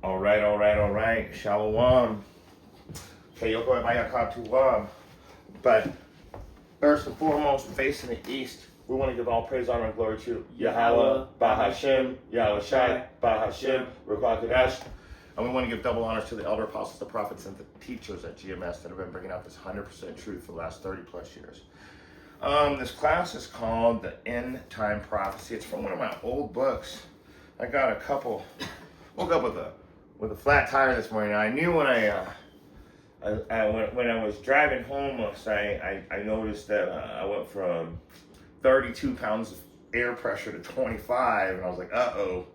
All right, all right, all right. Shalom. Kayoko Ebayakatuwam. But first and foremost, facing the east, we want to give all praise, honor, and glory to Yahweh, Bahashem, Yahweh Shai, Bahashem, Ruach Kodesh. And we want to give double honors to the elder apostles, the prophets, and the teachers at GMS that have been bringing out this 100% truth for the last 30 plus years. This class is called the End Time Prophecy. It's from one of my old books. I got a couple. Woke up with a flat tire this morning. I knew when when I was driving home last night, I noticed that I went from 32 pounds of air pressure to 25, and I was like, uh-oh,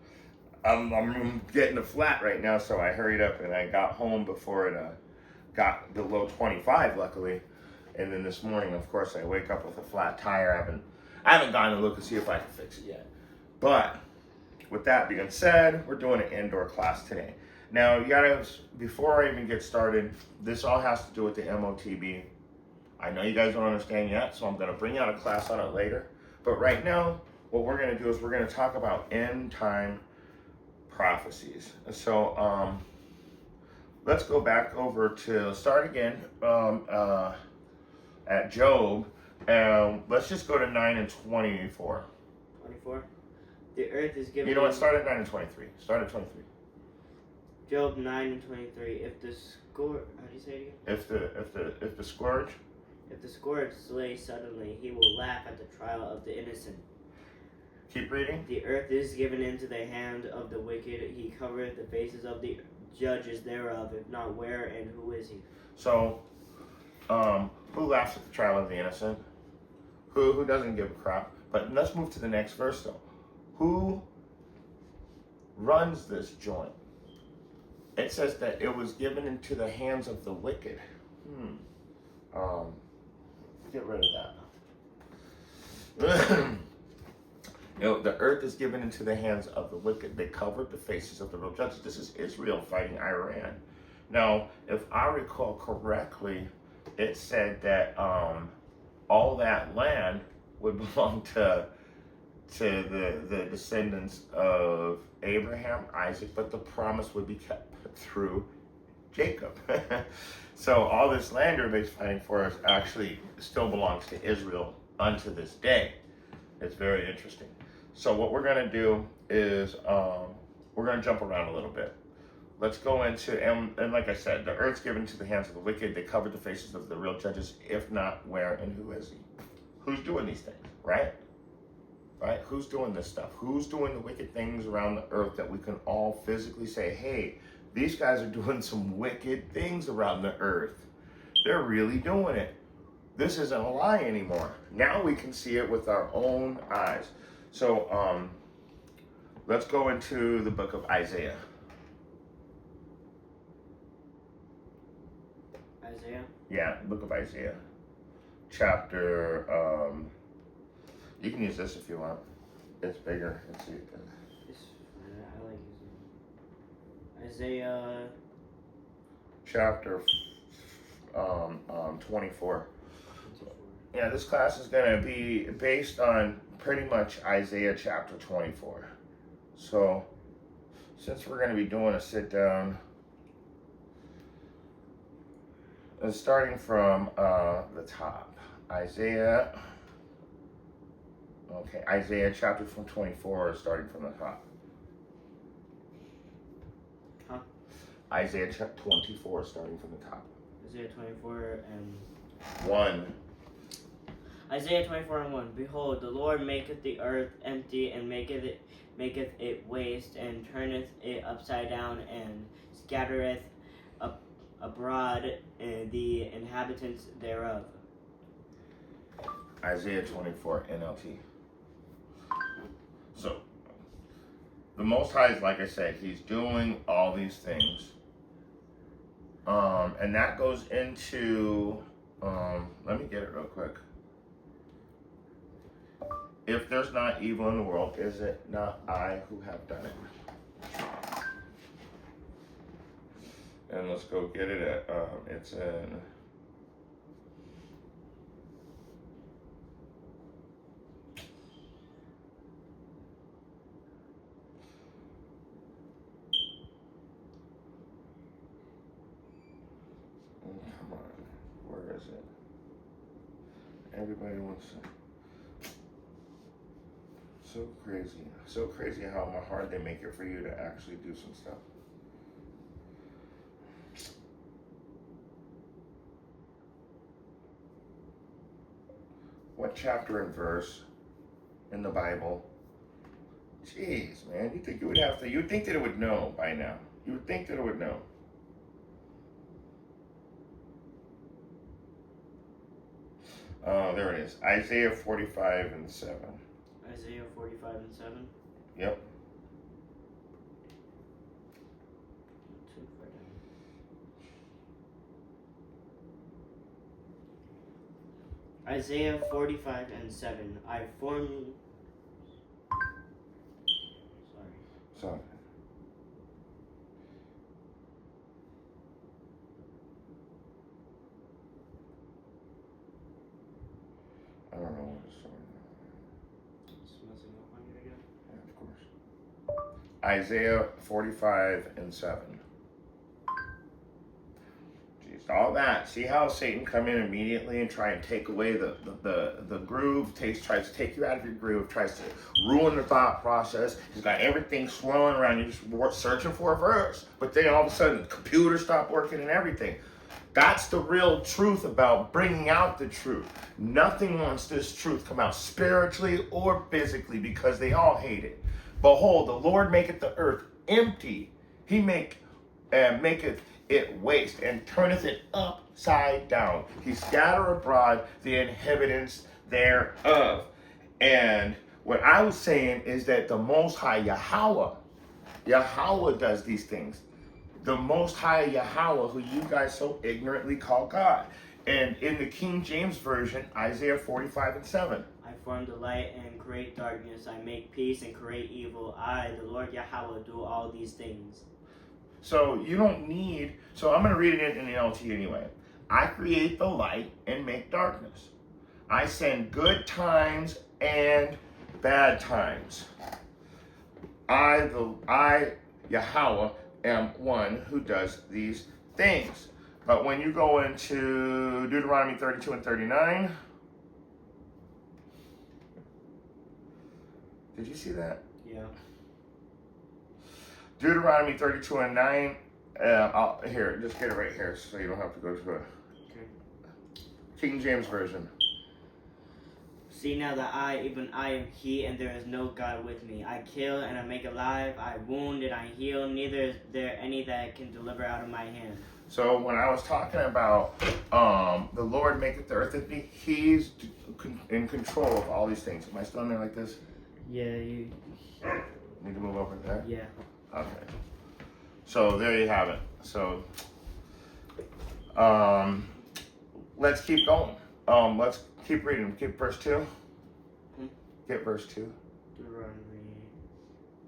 I'm getting a flat right now. So I hurried up and I got home before it got below 25, luckily. And then this morning, of course, I wake up with a flat tire. I haven't gone to look to see if I can fix it yet. But with that being said, we're doing an indoor class today. Now, you gotta, before I even get started, this all has to do with the MOTB. I know you guys don't understand yet, so I'm gonna bring out a class on it later. But right now, what we're gonna do is we're gonna talk about end time prophecies. So, let's go back over to start again at Job, and let's just go to 9 and 24. 24? The earth is given... You know what, start at 9 and 23. Start at 23. Job 9 and 23. If the scourge... How do you say it again? If the scourge... If the scourge slay suddenly, he will laugh at the trial of the innocent. Keep reading. The earth is given into the hand of the wicked. He covereth the faces of the judges thereof. If not, where and who is he? So, who laughs at the trial of the innocent? Who doesn't give a crap? But let's move to the next verse, though. Who runs this joint? It says that it was given into the hands of the wicked. Get rid of that. The earth is given into the hands of the wicked. They covered the faces of the real judges. This is Israel fighting Iran. Now, if I recall correctly, it said that all that land would belong to the descendants of Abraham, Isaac, but the promise would be kept through Jacob. So all this land everybody's fighting for is actually still belongs to Israel unto this day. It's very interesting. So what we're going to do is we're going to jump around a little bit. Let's go into, and like I said, the earth's given to the hands of the wicked. They covered the faces of the real judges. If not, where and who is he? Who's doing these things, right? Right? Who's doing this stuff? Who's doing the wicked things around the earth that we can all physically say, hey, these guys are doing some wicked things around the earth. They're really doing it. This isn't a lie anymore. Now we can see it with our own eyes. So let's go into the book of Isaiah. Isaiah? Yeah, book of Isaiah. Chapter, you can use this if you want. It's bigger. Let's see. I like Isaiah. Chapter 24. Yeah, this class is going to be based on pretty much Isaiah chapter 24. So, since we're going to be doing a sit down, starting from the top, Isaiah chapter 24, starting from the top. Huh? Isaiah chapter 24, starting from the top. Isaiah 24 and 1. Isaiah 24 and 1. Behold, the Lord maketh the earth empty, and maketh it waste, and turneth it upside down, and scattereth abroad the inhabitants thereof. Isaiah 24 NLT. So, the Most High is, like I said, he's doing all these things. And that goes into, let me get it real quick. If there's not evil in the world, is it not I who have done it? And let's go get it at, it's in is it? Everybody wants to. So crazy how hard they make it for you to actually do some stuff. What chapter and verse in the Bible? Jeez, man, you think you would have to? You would think that it would know by now. You would think that it would know. There it is. Isaiah 45 and 7. Isaiah 45 and 7. Yep. Isaiah 45 and 7. I formed. Sorry. I don't know what it's showing. It's messing up on you again. Yeah, of course. Isaiah 45 and 7. Jeez, all that. See how Satan come in immediately and try and take away the groove, tries to take you out of your groove, tries to ruin the thought process. He's got everything swirling around you, just searching for a verse. But then all of a sudden, the computer stopped working and everything. That's the real truth about bringing out the truth. Nothing wants this truth come out spiritually or physically because they all hate it. Behold, the Lord maketh the earth empty. He maketh it waste and turneth it upside down. He scatter abroad the inhabitants thereof. And what I was saying is that the Most High Yahweh does these things. The Most High Yahweh, who you guys so ignorantly call God. And in the King James Version, Isaiah 45 and 7. I form the light and create darkness. I make peace and create evil. I, the Lord Yahweh, do all these things. So you don't need, so I'm going to read it in the LT anyway. I create the light and make darkness. I send good times and bad times. I, Yahweh, am one who does these things. But when you go into Deuteronomy 32 and 39, did you see that? Yeah. Deuteronomy 32 and 9, here, just get it right here so you don't have to go to a King James Version. See now that I, even I am he, and there is no God with me. I kill and I make alive, I wound and I heal, neither is there any that can deliver out of my hand. So when I was talking about the Lord maketh the earth empty, he's in control of all these things. Am I still in there like this? Yeah, you... Need to move over there? Yeah. Okay. So there you have it. So let's keep going. Let's keep reading. Keep verse 2. Get verse 2. Deuteronomy.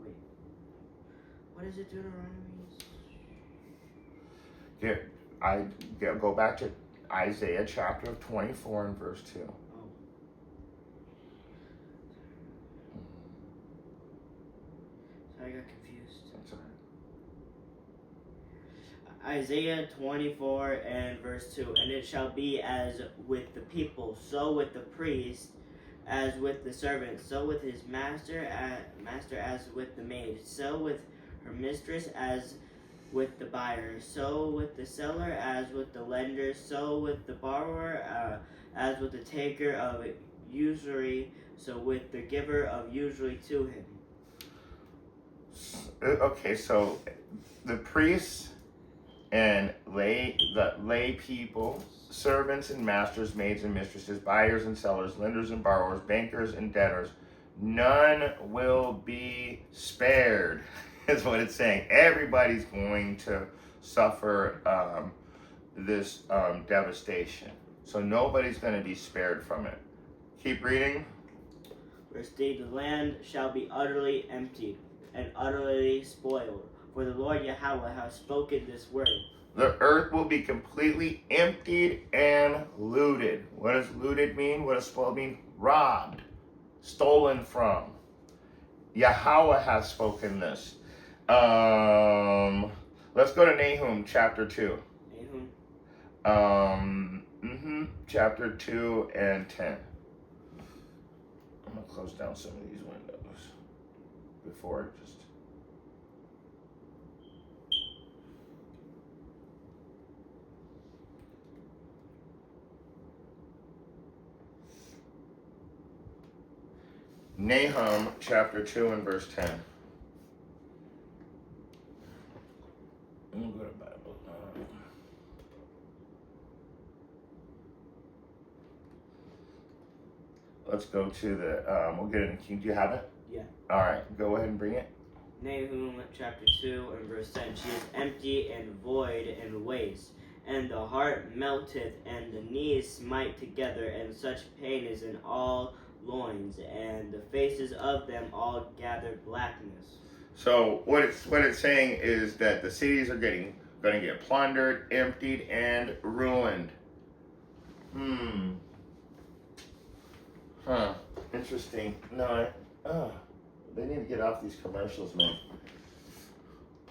Wait. What is it, Deuteronomy? Go back to Isaiah chapter 24 and verse 2. Oh. So I got confused. That's all right. Isaiah 24 and verse 2. And it shall be as with the people, so with the priest, as with the servant, so with his master as with the maid, so with her mistress as with the buyer, so with the seller as with the lender, so with the borrower as with the taker of usury, so with the giver of usury to him. Okay, so the priests and the lay people, servants and masters, maids and mistresses, buyers and sellers, lenders and borrowers, bankers and debtors, none will be spared. Is what it's saying. Everybody's going to suffer this devastation. So nobody's going to be spared from it. Keep reading. Verse 3, the land shall be utterly emptied and utterly spoiled, for the Lord Yahweh has spoken this word. The earth will be completely emptied and looted. What does looted mean? What does spoiled mean? Robbed, stolen from. Yahweh has spoken this. Let's go to Nahum chapter 2. Nahum. chapter 2 and 10. I'm going to close down some of these windows before it just... Nahum chapter 2 and verse 10. I'm going to go to Bible. Let's go to the, we'll get it in King. Do you have it? Yeah. All right, go ahead and bring it. Nahum chapter 2 and verse 10. She is empty and void and waste, and the heart melteth, and the knees smite together, and such pain is in all loins, and the faces of them all gather blackness. So what it's saying is that the cities are going to get plundered, emptied, and ruined. Huh. Interesting. No, they need to get off these commercials, man.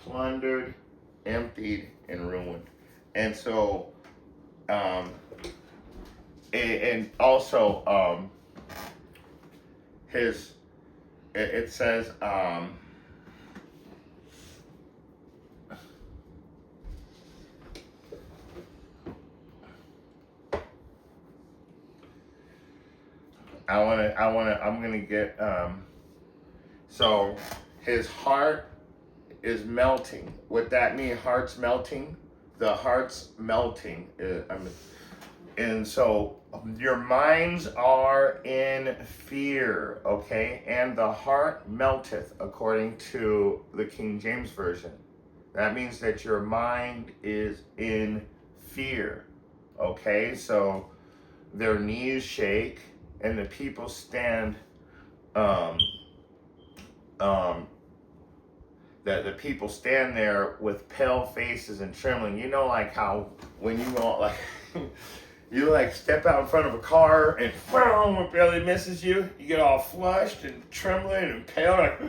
Plundered, emptied, and ruined. And so, and also, it says, I'm gonna get, so his heart is melting. What that means, heart's melting, the heart's melting. And so your minds are in fear, okay? And the heart melteth, according to the King James Version. That means that your mind is in fear, okay? So their knees shake, and the people stand, the people stand there with pale faces and trembling. You know, like how when you go, like, you like step out in front of a car and boom, it barely misses you. You get all flushed and trembling and pale, like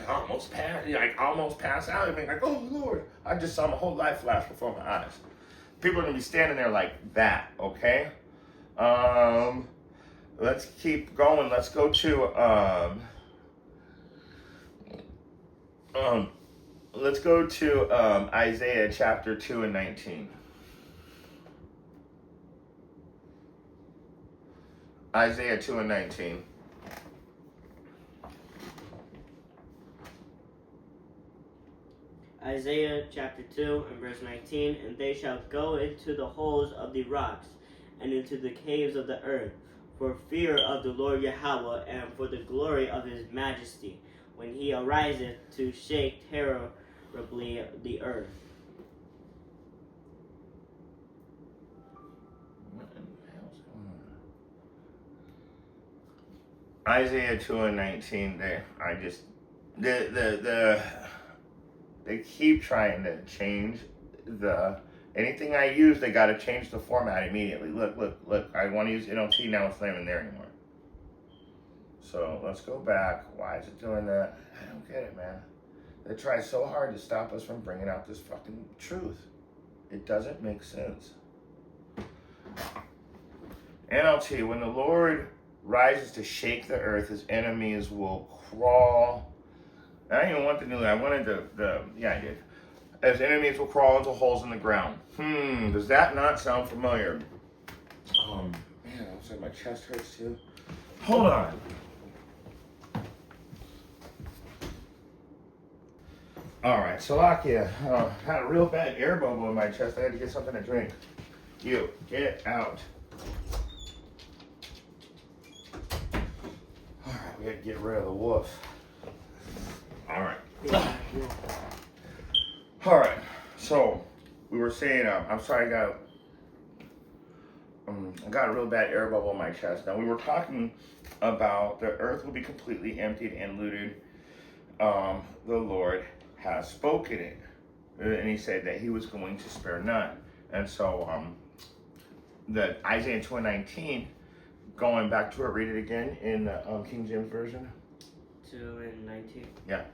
almost pass out. And like, oh Lord, I just saw my whole life flash before my eyes. People are gonna be standing there like that, okay? Let's keep going. Let's go to Isaiah chapter 2 and 19. Isaiah 2 and 19. Isaiah chapter 2 and verse 19. And they shall go into the holes of the rocks, and into the caves of the earth, for fear of the Lord Yahweh, and for the glory of his majesty, when he ariseth to shake terribly the earth. What in the hell's going on? Isaiah 2 and 19, they keep trying to change anything I use, they gotta change the format immediately. Look, I wanna use NLT, now it's not even there anymore. So let's go back. Why is it doing that? I don't get it, man. They try so hard to stop us from bringing out this fucking truth. It doesn't make sense. NLT, when the Lord rises to shake the earth, his enemies will crawl. I didn't even want the new, I wanted I did. As enemies will crawl into holes in the ground. Does that not sound familiar? Man, looks like my chest hurts too. Hold on. All right, Salakia. Had a real bad air bubble in my chest. I had to get something to drink. You, get out. All right, we had to get rid of the wolf. All right. All right, so we were saying, I'm sorry, I got a real bad air bubble in my chest. Now, we were talking about the earth will be completely emptied and looted. The Lord has spoken it. And he said that he was going to spare none. And so, the Isaiah 2:19, going back to it, read it again in King James Version. 2 and 19. Yeah.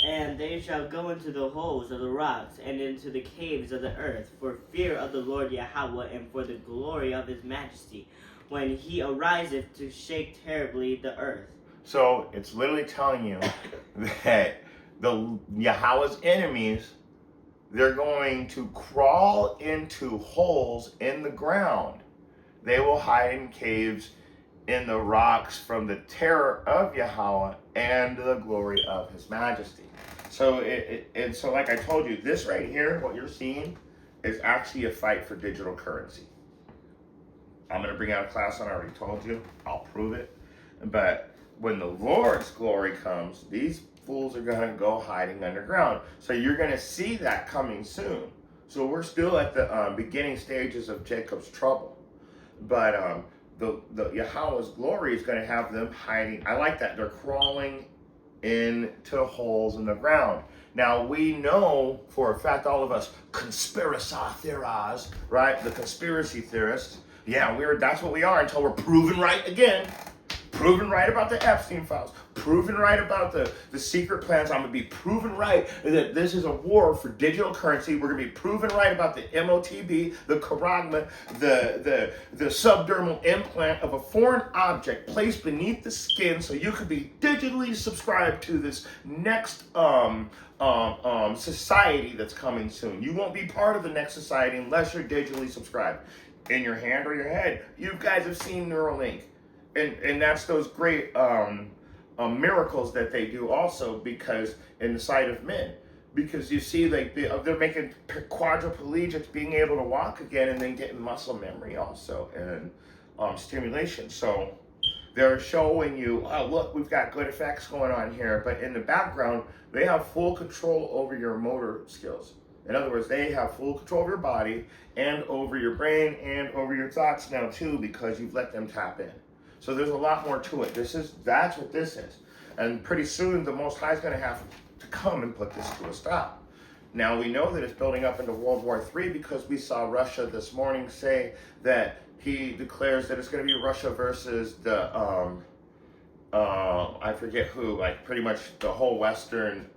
And they shall go into the holes of the rocks and into the caves of the earth for fear of the Lord Yahweh and for the glory of his majesty, when he ariseth to shake terribly the earth. So it's literally telling you that the Yahweh's enemies, they're going to crawl into holes in the ground. They will hide in caves in the rocks from the terror of Yahweh and the glory of his majesty. So so like I told you, this right here, what you're seeing, is actually a fight for digital currency. I'm going to bring out a class on it, I already told you. I'll prove it. But when the Lord's glory comes, these fools are going to go hiding underground. So you're going to see that coming soon. So we're still at the beginning stages of Jacob's trouble. But the Yahweh's glory is going to have them hiding. I like that. They're crawling into holes in the ground. Now, we know for a fact, all of us conspiracy theorists, right? The conspiracy theorists. Yeah, that's what we are until we're proven right again. Proven right about the Epstein files. Proven right about the secret plans. I'm going to be proven right that this is a war for digital currency. We're going to be proven right about the MOTB, the charagma, the subdermal implant of a foreign object placed beneath the skin so you could be digitally subscribed to this next society that's coming soon. You won't be part of the next society unless you're digitally subscribed. In your hand or your head. You guys have seen Neuralink. And that's those great miracles that they do also, because in the sight of men, because you see like they're making quadriplegics being able to walk again, and then getting muscle memory also, and stimulation. So they're showing you, oh look, we've got good effects going on here, but in the background they have full control over your motor skills. In other words, they have full control of your body and over your brain and over your thoughts now too, because you've let them tap in. So there's a lot more to it. That's what this is. And pretty soon the Most High is going to have to come and put this to a stop. Now we know that it's building up into World War III because we saw Russia this morning say that he declares that it's going to be Russia versus the, I forget who, like pretty much the whole Western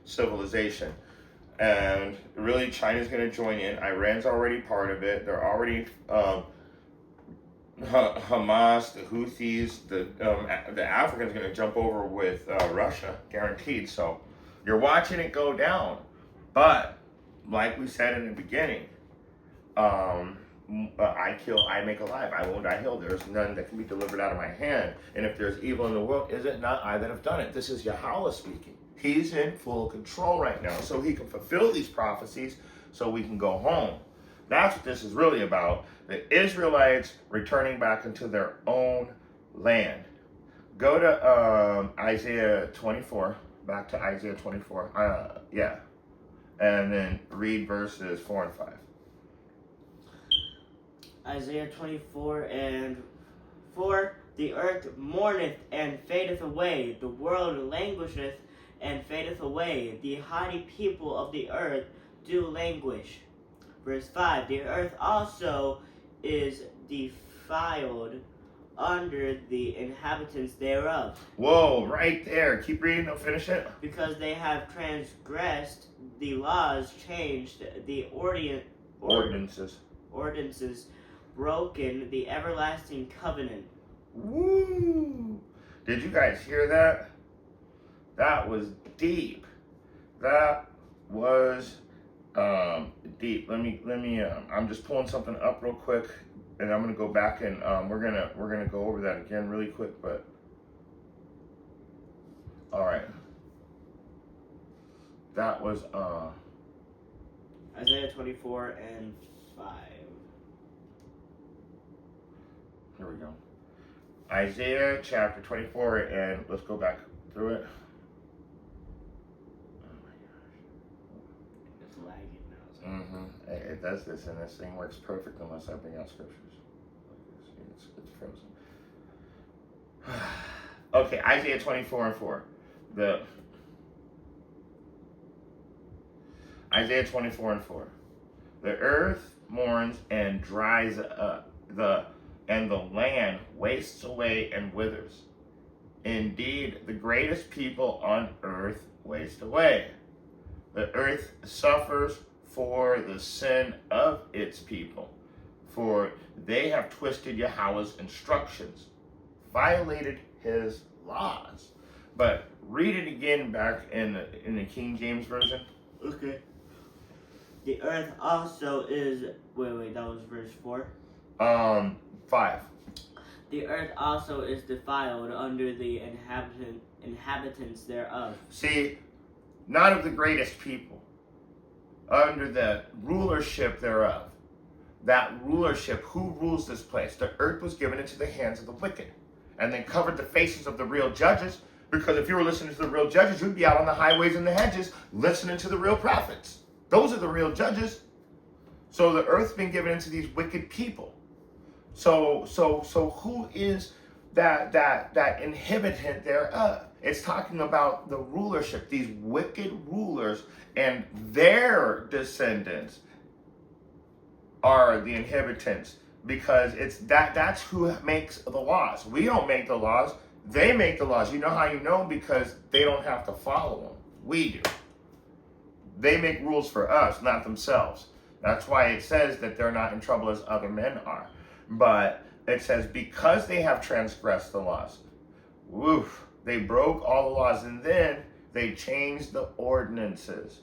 civilization. And really China's going to join in. Iran's already part of it. They're already... Hamas, the Houthis, the Africans going to jump over with Russia, guaranteed. So you're watching it go down. But like we said in the beginning, I kill, I make alive. I won't, I heal. There's none that can be delivered out of my hand. And if there's evil in the world, is it not I that have done it? This is Yahweh speaking. He's in full control right now, so he can fulfill these prophecies so we can go home. That's what this is really about. The Israelites returning back into their own land. Go to Isaiah 24. Back to Isaiah 24. And then read verses 4 and 5. Isaiah 24 and 4. The earth mourneth and fadeth away. The world languisheth and fadeth away. The haughty people of the earth do languish. Verse 5, the earth also is defiled under the inhabitants thereof. Whoa, right there. Keep reading, don't finish it. Because they have transgressed the laws, changed the ordinances, broken the everlasting covenant. Woo! Did you guys hear that? That was deep. That was deep. Let me I'm just pulling something up real quick, and I'm gonna go back and we're gonna go over that again really quick, but all right. That was Isaiah 24 and 5. Here we go. Isaiah chapter 24, and let's go back through it. It does this, and this thing works perfect unless I bring out scriptures. It's frozen. Okay, Isaiah 24 and 4. Isaiah 24 and 4. The earth mourns and dries up, and the land wastes away and withers. Indeed, the greatest people on earth waste away. The earth suffers for the sin of its people, for they have twisted Yahweh's instructions, violated his laws. But read it again back in the King James Version. Okay. The earth also is. Wait, that was verse 4. 5. The earth also is defiled under the inhabitants thereof. See, not of the greatest people, under the rulership thereof. That rulership, who rules this place? The earth was given into the hands of the wicked, and then covered the faces of the real judges, because if you were listening to the real judges, you'd be out on the highways and the hedges listening to the real prophets. Those are the real judges. So the earth's been given into these wicked people. So who is that inhabitant thereof? It's talking about the rulership, these wicked rulers, and their descendants are the inhabitants, because that's who makes the laws. We don't make the laws, they make the laws. You know how you know? Because they don't have to follow them. We do. They make rules for us, not themselves. That's why it says that they're not in trouble as other men are. But it says, because they have transgressed the laws, woof, they broke all the laws, and then they changed the ordinances.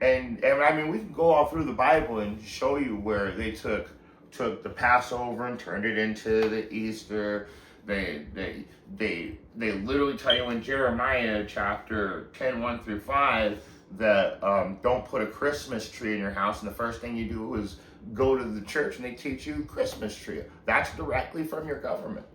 And I mean, we can go all through the Bible and show you where they took the Passover and turned it into the Easter. They literally tell you in Jeremiah chapter 10, 1 through 5, that don't put a Christmas tree in your house, and the first thing you do is go to the church and they teach you Christmas tree. That's directly from your government.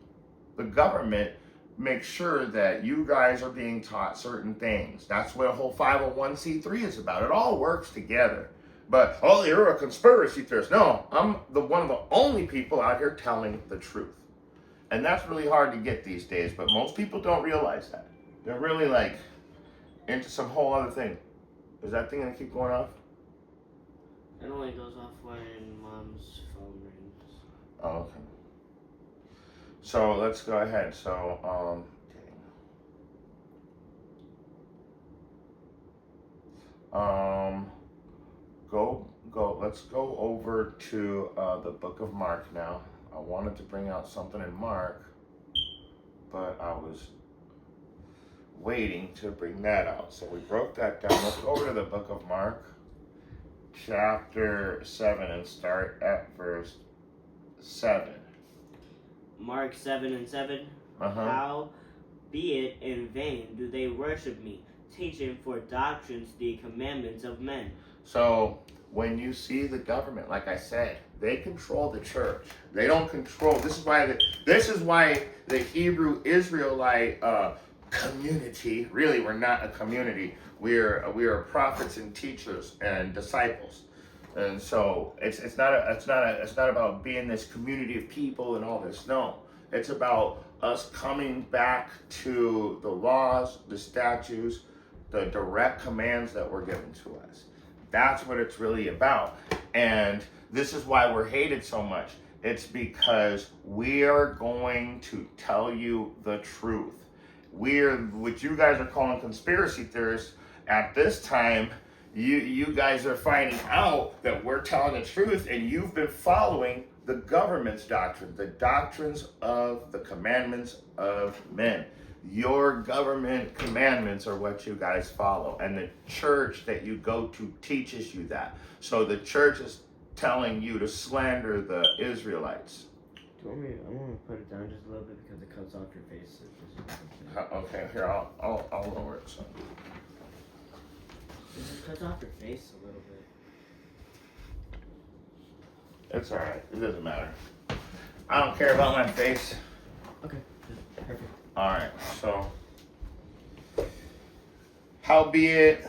The government makes sure that you guys are being taught certain things. That's what a whole 501c3 is about. It all works together. But, oh, you're a conspiracy theorist. No, I'm one of the only people out here telling the truth. And that's really hard to get these days, but most people don't realize that. They're really like into some whole other thing. Is that thing gonna keep going off? It only goes off when Mom's phone rings. Oh, okay. So let's go ahead. So, let's go over to the book of Mark now. I wanted to bring out something in Mark, but I was waiting to bring that out. So we broke that down. Let's go over to the book of Mark, chapter 7, and start at verse 7. Mark 7 and 7. Uh-huh. How be it in vain do they worship me, teaching for doctrines the commandments of men. So when you see the government, like I said, they control the church. They don't control. This is why the Hebrew Israelite community. Really, we're not a community. We are prophets and teachers and disciples. And so it's not about being this community of people and all this. No, it's about us coming back to the laws, the statutes, the direct commands that were given to us. That's what it's really about. And this is why we're hated so much. It's because we are going to tell you the truth. We're what you guys are calling conspiracy theorists. At this time, you guys are finding out that we're telling the truth, and you've been following the government's doctrine, the doctrines of the commandments of men. Your government commandments are what you guys follow, and the church that you go to teaches you that. So the church is telling you to slander the Israelites. Do you want me? I'm gonna put it down just a little bit because it cuts off your face. Okay, here I'll lower it some. It just cuts off your face a little bit. It's all right. It doesn't matter. I don't care about my face. Okay, perfect. All right. So, howbeit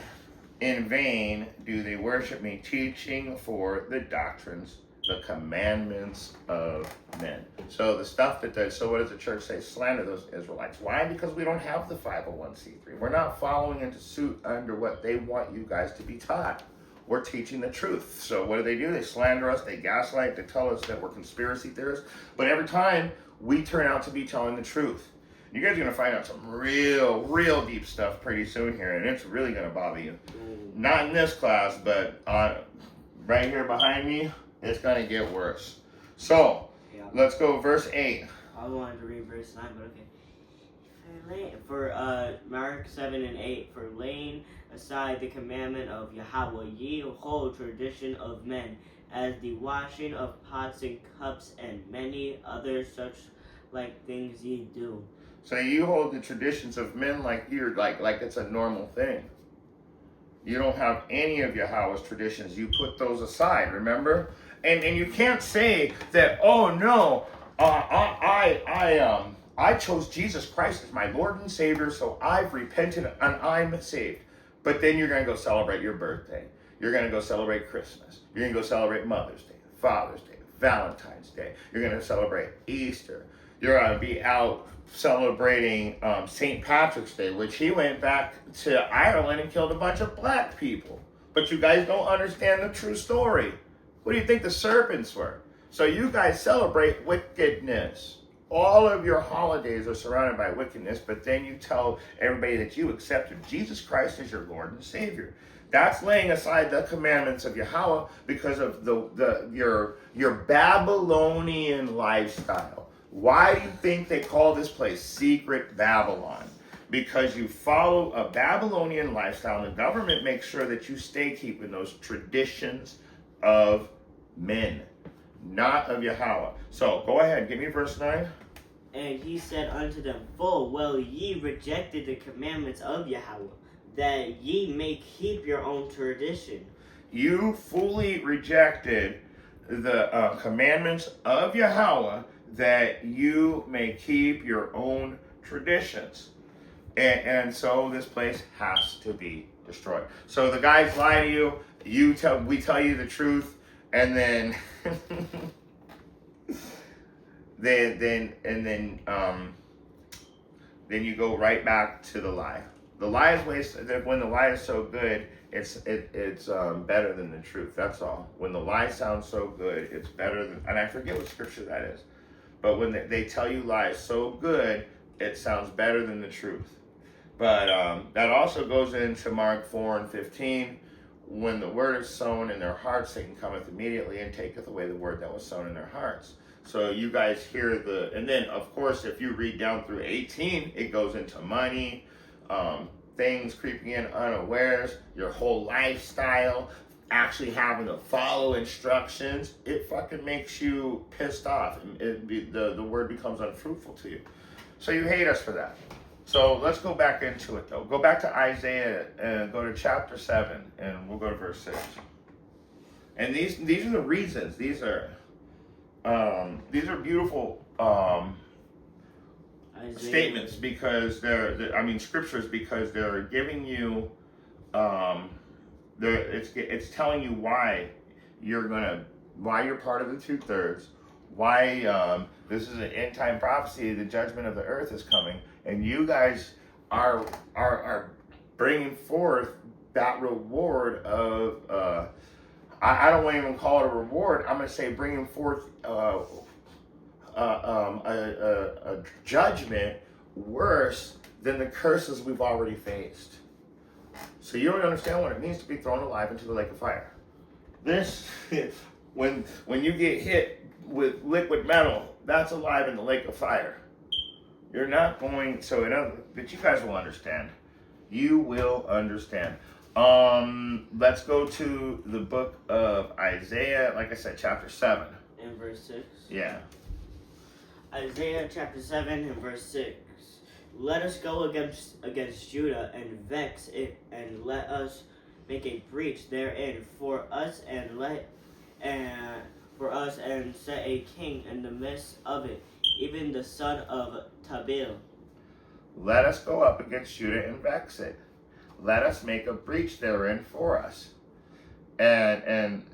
in vain do they worship me, teaching for the doctrines, the commandments of men. So the stuff so what does the church say? Slander those Israelites. Why? Because we don't have the 501c3. We're not following into suit under what they want you guys to be taught. We're teaching the truth. So what do? They slander us, they gaslight, they tell us that we're conspiracy theorists. But every time we turn out to be telling the truth. You guys are gonna find out some real deep stuff pretty soon here, and it's really gonna bother you. Not in this class, but right here behind me, it's gonna get worse. So let's go verse 8. I wanted to read verse 9, but okay. For Mark 7 and 8, for laying aside the commandment of Yahweh, ye hold tradition of men, as the washing of pots and cups, and many other such like things ye do. So you hold the traditions of men like you're like it's a normal thing. You don't have any of Yahweh's traditions. You put those aside, remember? And you can't say that, oh no, I chose Jesus Christ as my Lord and Savior, so I've repented and I'm saved. But then you're going to go celebrate your birthday. You're going to go celebrate Christmas. You're going to go celebrate Mother's Day, Father's Day, Valentine's Day. You're going to celebrate Easter. You're going to be out celebrating St. Patrick's Day, which he went back to Ireland and killed a bunch of black people. But you guys don't understand the true story. What do you think the serpents were? So you guys celebrate wickedness. All of your holidays are surrounded by wickedness, but then you tell everybody that you accepted Jesus Christ as your Lord and Savior. That's laying aside the commandments of Yahweh because of your Babylonian lifestyle. Why do you think they call this place Secret Babylon? Because you follow a Babylonian lifestyle, and the government makes sure that you stay keeping those traditions of men, not of Yahweh. So go ahead, give me verse 9. And he said unto them, full well ye rejected the commandments of Yahweh, that ye may keep your own tradition. You fully rejected the commandments of Yahweh, that you may keep your own traditions. And so this place has to be destroyed. So the guys lie to you, we tell you the truth, and then then you go right back to the lie. The lie is when the lie is so good, it's better than the truth. That's all. When the lie sounds so good, it's better than, and I forget what scripture that is, but when they tell you lies so good, it sounds better than the truth. But that also goes into Mark 4 and 15. When the word is sown in their hearts, Satan cometh immediately and taketh away the word that was sown in their hearts. So you guys hear and then of course if you read down through 18, it goes into money, things creeping in unawares, your whole lifestyle, actually having to follow instructions. It fucking makes you pissed off, and the word becomes unfruitful to you. So you hate us for that. So let's go back into it though. Go back to Isaiah and go to chapter 7, and we'll go to verse 6. And these are the reasons. These are beautiful statements, because they're scriptures, because they're giving you it's telling you why you're part of the 2/3, why this is an end time prophecy. The judgment of the earth is coming, and you guys are bringing forth that reward of I don't want to even call it a reward. I'm going to say bringing forth a judgment worse than the curses we've already faced. So you don't understand what it means to be thrown alive into the lake of fire. This, when you get hit with liquid metal, that's alive in the lake of fire. You're not going, but you guys will understand. You will understand. Let's go to the book of Isaiah, like I said, chapter 7. And verse 6? Yeah. Isaiah chapter 7 and verse 6. Let us go against Judah and vex it, and let us make a breach therein for us, and set a king in the midst of it, even the son of Tabil. Let us go up against Judah and vex it. Let us make a breach therein for us. And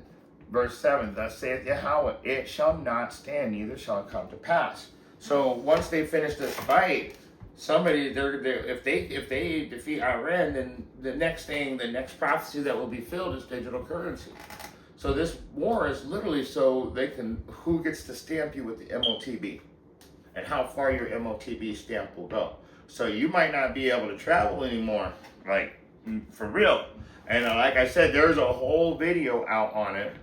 verse 7, thus saith Yahweh, it shall not stand, neither shall it come to pass. So once they finish this fight, if they defeat Iran, then the next prophecy that will be filled is digital currency. So this war is literally so who gets to stamp you with the MOTB. and how far your MOTB stamp will go. So you might not be able to travel anymore, like for real. And like I said, there's a whole video out on it.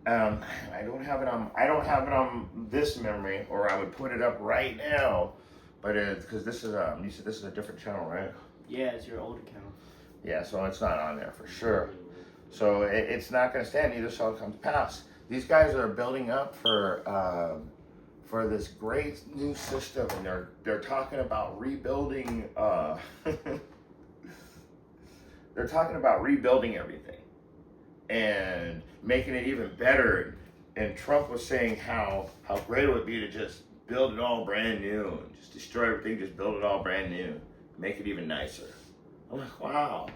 I don't have it on this memory, or I would put it up right now. But it's because this is you said this is a different channel, right? Yeah, it's your old account. Yeah, so it's not on there for sure. So it's not going to stand. Neither shall it come to pass. These guys are building up for this great new system, and they're talking about rebuilding. They're talking about rebuilding everything and making it even better. And Trump was saying how great it would be to just build it all brand new, and just destroy everything, just build it all brand new, make it even nicer. I'm like, wow,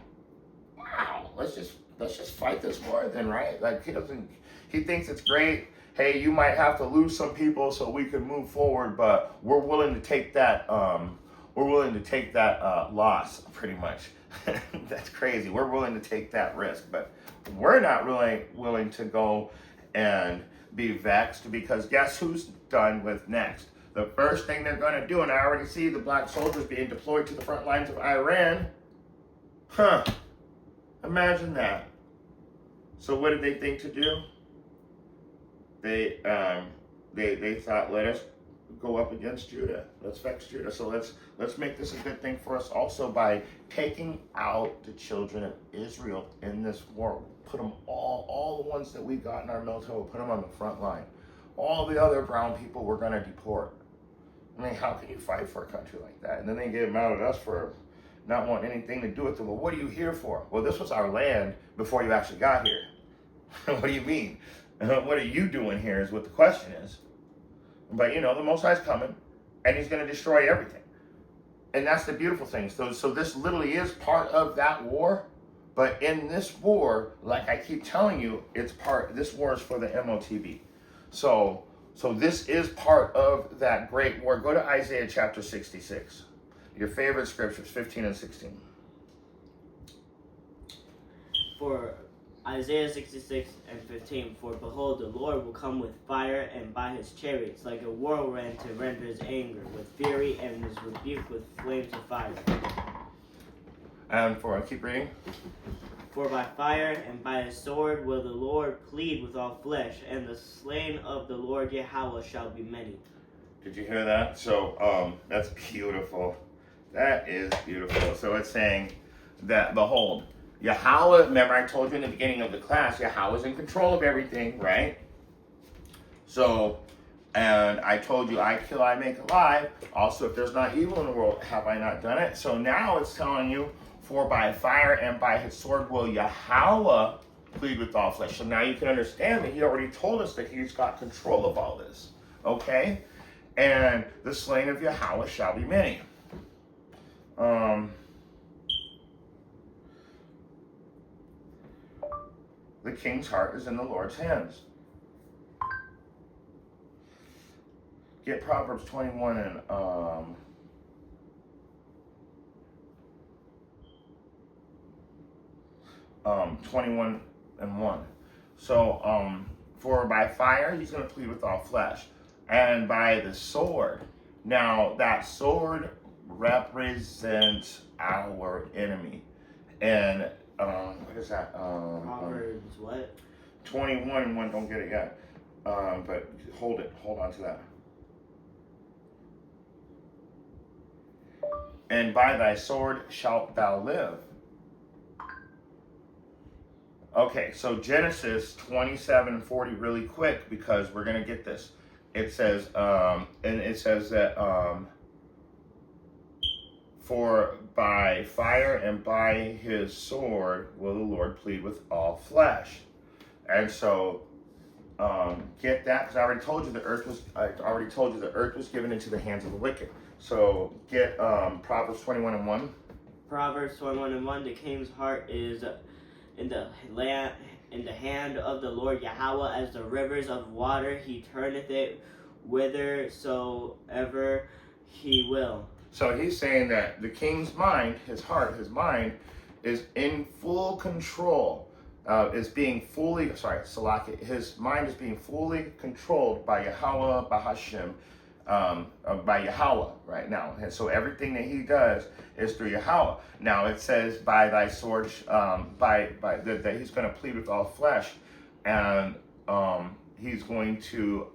let's just fight this war then, right? Like he thinks it's great. Hey, you might have to lose some people so we can move forward, but we're willing to take that. Loss, pretty much. That's crazy. We're willing to take that risk, but we're not really willing to go and be vexed, because guess who's done with next? The first thing they're going to do, and I already see the black soldiers being deployed to the front lines of Iran. Imagine that. So what did they think to do? They thought, let us go up against Judah. Let's vex Judah. So let's make this a good thing for us also by taking out the children of Israel in this war. Put them all the ones that we got in our military, we'll put them on the front line. All the other brown people we're going to deport. I mean, how can you fight for a country like that? And then they get mad at us for not wanting anything to do with them. Well, what are you here for? Well, this was our land before you actually got here. What do you mean? What are you doing here is what the question is. But the Most High's coming, and he's going to destroy everything. And that's the beautiful thing. So this literally is part of that war. But in this war, like I keep telling you, this war is for the MOTB. So this is part of that great war. Go to Isaiah chapter 66. Your favorite scriptures, 15 and 16. For Isaiah 66 and 15, for behold, the Lord will come with fire, and by his chariots, like a whirlwind, to render his anger with fury, and his rebuke with flames of fire. And keep reading. For by fire and by his sword will the Lord plead with all flesh, and the slain of the Lord Yahweh shall be many. Did you hear that? So that's beautiful. That is beautiful. So it's saying that, behold, Yahweh, remember I told you in the beginning of the class, Yahweh is in control of everything, right? So, and I told you, I kill, I make alive. Also, if there's not evil in the world, have I not done it? So now it's telling you, for by fire and by his sword will Yahweh plead with all flesh. So now you can understand that he already told us that he's got control of all this, okay? And the slain of Yahweh shall be many. The king's heart is in the Lord's hands. Get Proverbs 21 and 21 and 1. So, for by fire, he's going to plead with all flesh. And by the sword. Now, that sword represents our enemy. And, what is that? Proverbs what? 21 and 1, don't get it yet. But hold on to that. And by thy sword shalt thou live. Okay, so Genesis 27:40 really quick, because we're going to get this. It says, that, for by fire and by his sword will the Lord plead with all flesh. And so, get that, because I already told you the earth was given into the hands of the wicked. So get Proverbs 21 and 1. Proverbs 21 and 1, the king's heart is in the hand of the Lord Yahweh, as the rivers of water. He turneth it whithersoever he will. So he's saying that the king's mind, his mind, is in full control. His mind is being fully controlled by Yahweh, Bahashem, by Yahweh right now. And so everything that he does is through Yahweh. Now it says, by thy sword, that he's going to plead with all flesh, and he's going to,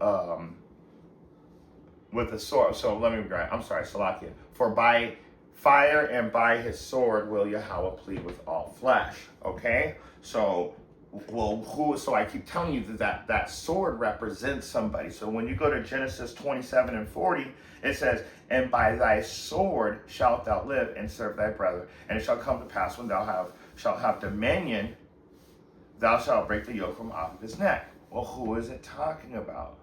with the sword. So let me write, I'm sorry, Salakia. For by fire and by his sword will Yahweh plead with all flesh. Okay? So, so I keep telling you that sword represents somebody. So when you go to Genesis 27 and 40, it says, and by thy sword shalt thou live and serve thy brother. And it shall come to pass when thou shalt have dominion, thou shalt break the yoke from off of his neck. Well, who is it talking about?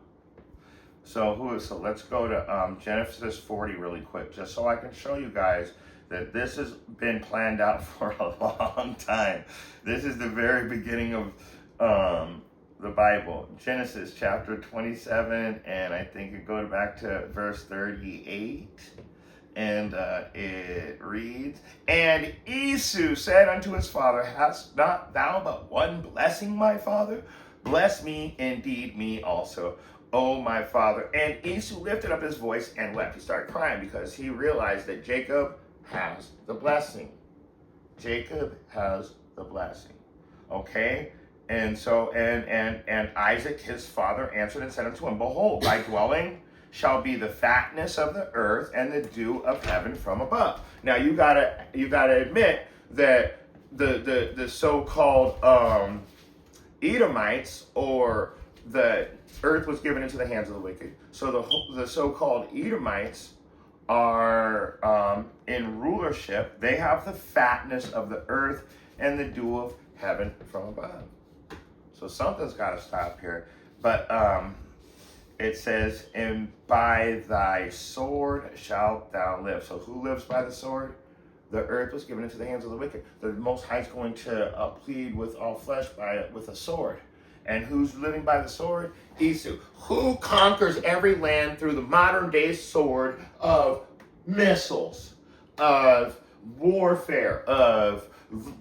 So let's go to Genesis 40 really quick, just so I can show you guys that this has been planned out for a long time. This is the very beginning of the Bible. Genesis chapter 27, and I think it goes back to verse 38. And it reads, and Esau said unto his father, hast not thou but one blessing, my father? Bless me indeed, me also, O my father. And Esau lifted up his voice and wept. He started crying because he realized that Jacob has the blessing. Jacob has the blessing. Okay? And so, and Isaac, his father, answered and said unto him, behold, thy dwelling shall be the fatness of the earth and the dew of heaven from above. Now you gotta admit that the so-called Edomites, or the earth was given into the hands of the wicked. So the so-called Edomites are in rulership. They have the fatness of the earth and the dew of heaven from above. So something's got to stop here. But it says, and by thy sword shalt thou live. So who lives by the sword? The earth was given into the hands of the wicked. The Most High is going to plead with all flesh with a sword. And who's living by the sword? Esau. Who conquers every land through the modern day sword of missiles, of warfare, of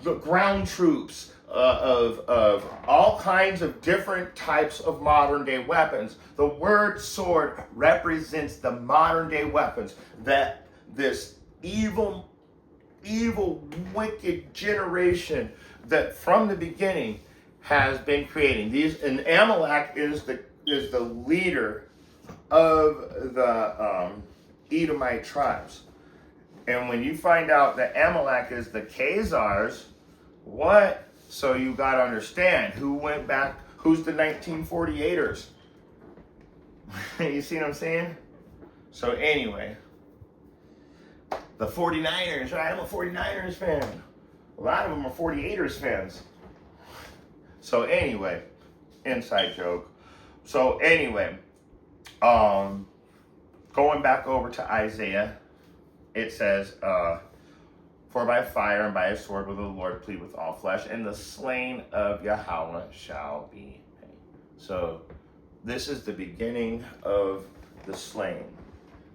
the ground troops, of all kinds of different types of modern day weapons. The word sword represents the modern day weapons that this evil, wicked generation that from the beginning has been creating. And Amalek is the leader of the Edomite tribes. And when you find out that Amalek is the Khazars, what? So you got to understand who went back, who's the 1948ers. You see what I'm saying? So anyway, the 49ers, right? I'm a 49ers fan. A lot of them are 48ers fans. So anyway, inside joke. So anyway, going back over to Isaiah, it says, for by fire and by a sword will the Lord plead with all flesh, and the slain of Yahweh shall be paid. So this is the beginning of the slaying.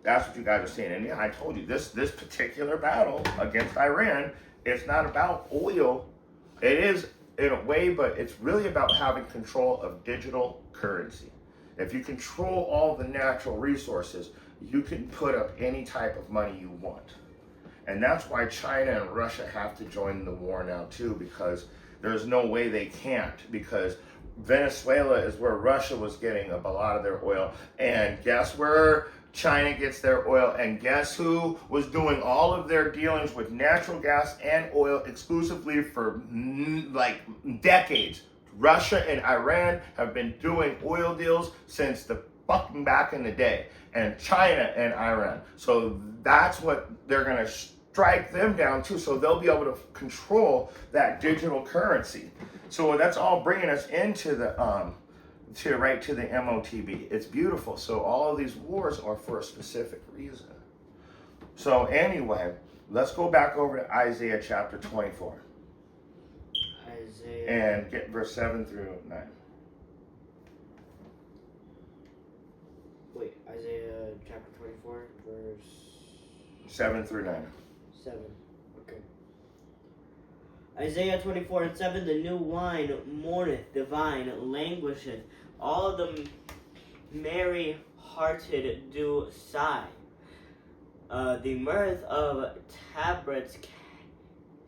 That's what you guys are seeing. And yeah, I told you, this particular battle against Iran, it's not about oil. It is in a way, but it's really about having control of digital currency. If you control all the natural resources, you can put up any type of money you want. And that's why China and Russia have to join the war now too, because there's no way they can't, because Venezuela is where Russia was getting a lot of their oil. And guess where China gets their oil? And guess who was doing all of their dealings with natural gas and oil exclusively for like decades? Russia and Iran have been doing oil deals since the fucking back in the day. And China and Iran. So that's what they're going to strike them down too. So they'll be able to control that digital currency. So that's all bringing us into the to the MOTB. It's beautiful. So all of these wars are for a specific reason. So anyway, let's go back over to Isaiah chapter 24. Isaiah. And get verse 7 through 9. Wait, Isaiah chapter 24, verse 7 through 9. 7. Okay. Isaiah 24 and 7, the new wine mourneth, the vine languisheth, all the merry-hearted do sigh. The mirth of tabrets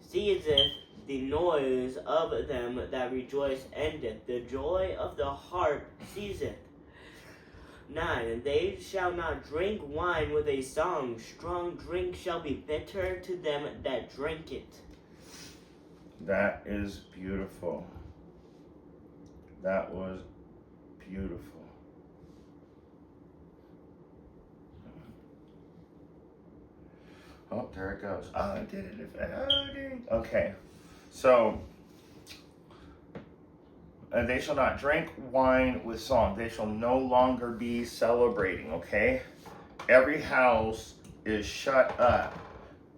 ceaseth, the noise of them that rejoice endeth, the joy of the heart ceaseth. 9. They shall not drink wine with a song, strong drink shall be bitter to them that drink it. That is beautiful. That was beautiful. Oh, there it goes. Oh, I did it. Oh, dang. Okay. So, they shall not drink wine with song. They shall no longer be celebrating, okay? Every house is shut up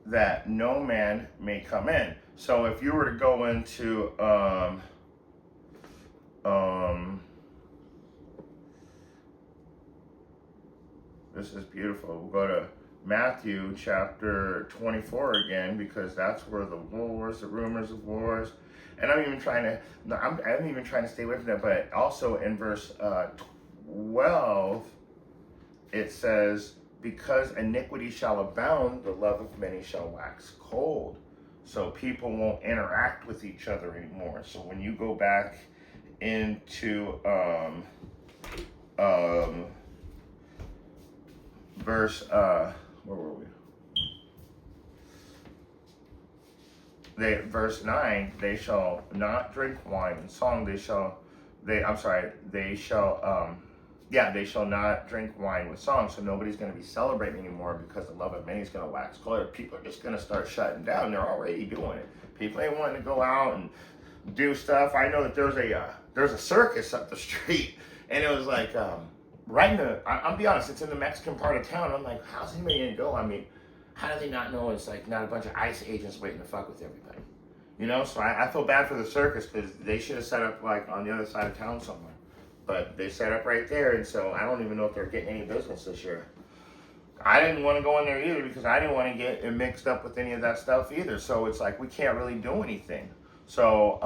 that no man may come in. So if you were to go into, this is beautiful. We'll go to Matthew chapter 24 again, because that's where the wars, the rumors of wars, and I'm even trying to stay away from that. But also in verse 12, it says, because iniquity shall abound, the love of many shall wax cold. So people won't interact with each other anymore. So when you go back into verse, where were we? Verse 9, they shall not drink wine and song. They shall not drink wine with song. So nobody's going to be celebrating anymore, because the love of many is going to wax cold. People are just going to start shutting down. They're already doing it. People ain't wanting to go out and do stuff. I know that there's a circus up the street, and it was like, right in the, I'll be honest, it's in the Mexican part of town. I'm like, how's anybody gonna go? I mean, how do they not know it's like not a bunch of ICE agents waiting to fuck with everybody? You know, so I feel bad for the circus, because they should have set up like on the other side of town somewhere. But they set up right there, and so I don't even know if they're getting any business this year. I didn't want to go in there either, because I didn't want to get mixed up with any of that stuff either. So it's like we can't really do anything. So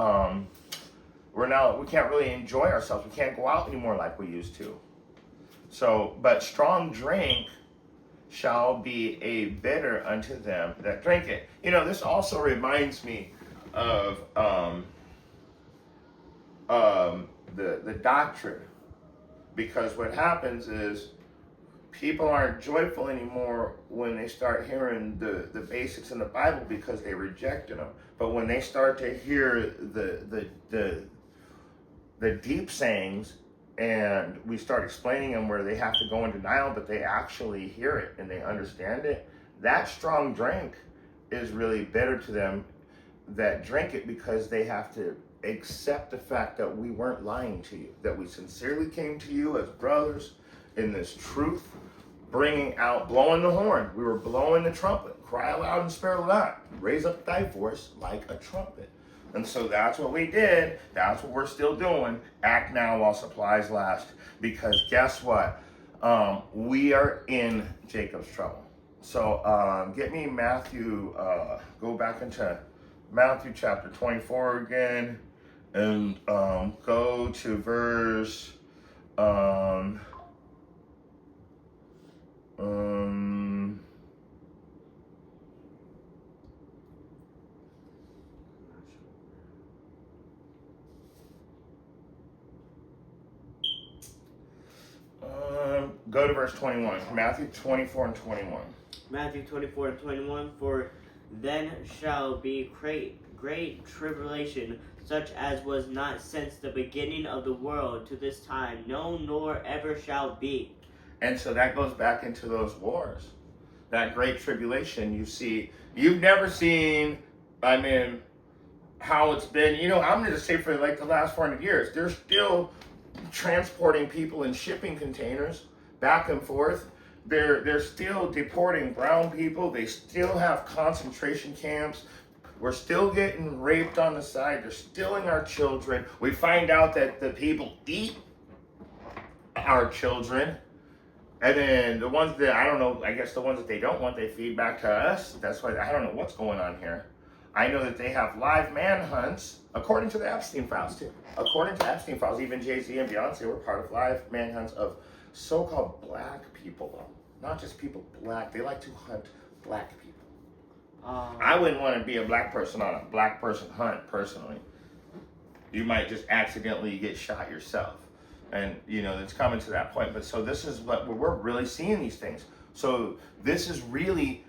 we can't really enjoy ourselves. We can't go out anymore like we used to. So, but strong drink shall be a bitter unto them that drink it. You know, this also reminds me of the doctrine, because what happens is people aren't joyful anymore when they start hearing the basics in the Bible, because they rejected them. But when they start to hear the deep sayings, and we start explaining them where they have to go in denial, but they actually hear it and they understand it, that strong drink is really bitter to them that drink it, because they have to accept the fact that we weren't lying to you, that we sincerely came to you as brothers in this truth, blowing the horn. We were blowing the trumpet. Cry aloud and spare not. Raise up thy voice like a trumpet. And so that's what we did. That's what we're still doing. Act now while supplies last. Because guess what? We are in Jacob's trouble. So get me Matthew, go back into Matthew chapter 24 again. And go to verse... go to verse 21. Matthew 24 and 21. Matthew 24 and 21. For then shall be great tribulation, such as was not since the beginning of the world to this time, no, nor ever shall be. And so that goes back into those wars. That great tribulation, you've never seen, how it's been. You know, I'm going to say for like the last 400 years, they're still transporting people in shipping containers back and forth. They're still deporting brown people. They still have concentration camps. We're still getting raped on the side. They're stealing our children. We find out that the people eat our children. And then the ones that, I don't know, I guess the ones that they don't want, they feed back to us. That's why, I don't know what's going on here. I know that they have live manhunts, according to the Epstein files too. According to Epstein files, even Jay-Z and Beyonce were part of live manhunts of so-called black people, though. Not just people black. They like to hunt black people. I wouldn't want to be a black person on a black person hunt, personally. You might just accidentally get shot yourself. And, it's coming to that point. But so this is what we're really seeing these things. So this is really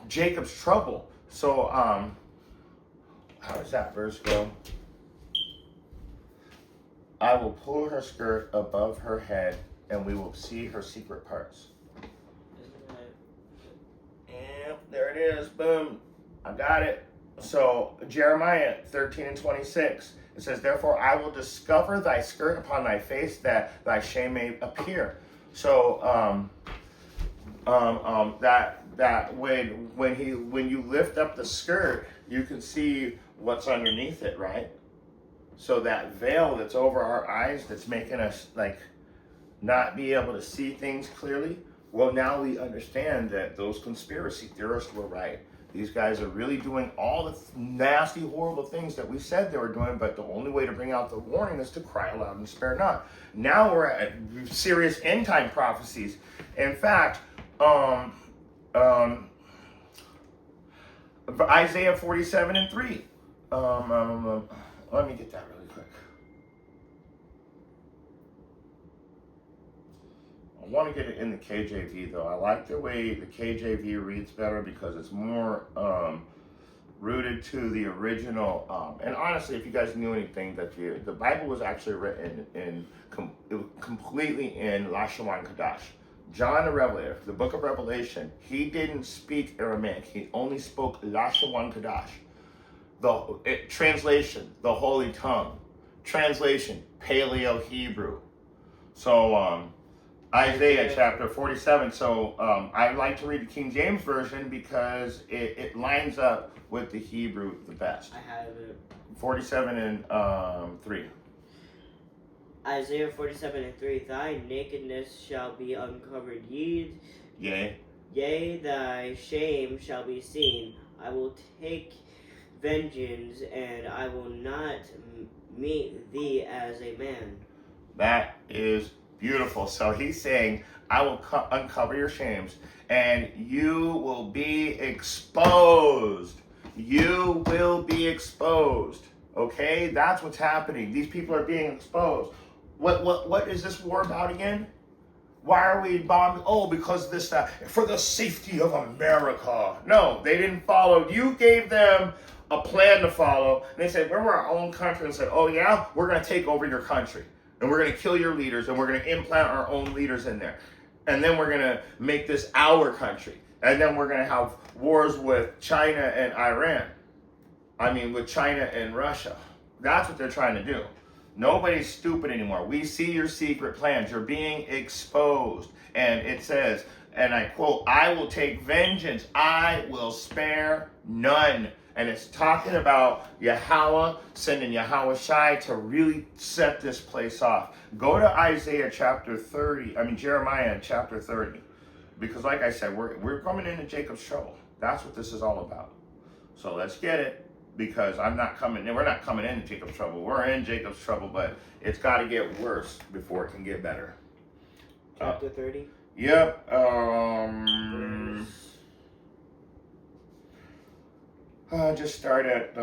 Jacob's trouble. So, how does that verse go? I will pull her skirt above her head, and we will see her secret parts. Yep, there it is. Boom. I got it. So, Jeremiah 13:26. It says, therefore I will discover thy skirt upon thy face, that thy shame may appear. So, that when you lift up the skirt, you can see what's underneath it, right? So that veil that's over our eyes, that's making us not be able to see things clearly. Well, now we understand that those conspiracy theorists were right. These guys are really doing all the nasty, horrible things that we said they were doing, but the only way to bring out the warning is to cry aloud and spare not. Now we're at serious end time prophecies. In fact, Isaiah 47:3. Let me get that really quick. I want to get it in the KJV, though. I like the way the KJV reads better because it's more rooted to the original. And honestly, if you guys knew anything, that the Bible was actually written completely in Lashon Kadash. John the Revelator, the book of Revelation, he didn't speak Aramaic. He only spoke Lashon Kadash. Translation, the Holy Tongue. Translation, Paleo Hebrew. So, Isaiah chapter 47. So I like to read the King James Version because it lines up with the Hebrew the best. I have it. 47:3. Isaiah 47:3. Thy nakedness shall be uncovered, Yea, thy shame shall be seen. I will take vengeance, and I will not meet thee as a man. That is beautiful. So he's saying, I will uncover your shames, and you will be exposed. You will be exposed. Okay? That's what's happening. These people are being exposed. What is this war about again? Why are we bombing? Oh, because this, for the safety of America. No, they didn't follow. You gave them a plan to follow. And they said, we're our own country. And said, oh yeah, we're going to take over your country. And we're going to kill your leaders. And we're going to implant our own leaders in there. And then we're going to make this our country. And then we're going to have wars with China and Iran. I mean, with China and Russia. That's what they're trying to do. Nobody's stupid anymore. We see your secret plans. You're being exposed. And it says, and I quote, I will take vengeance. I will spare none. And it's talking about Yahweh sending Yahweh Shai to really set this place off. Go to Jeremiah chapter 30. Because like I said, we're coming into Jacob's trouble. That's what this is all about. So let's get it. Because we're not coming into Jacob's trouble. We're in Jacob's trouble, but it's got to get worse before it can get better. Chapter 30? Yep. Just start at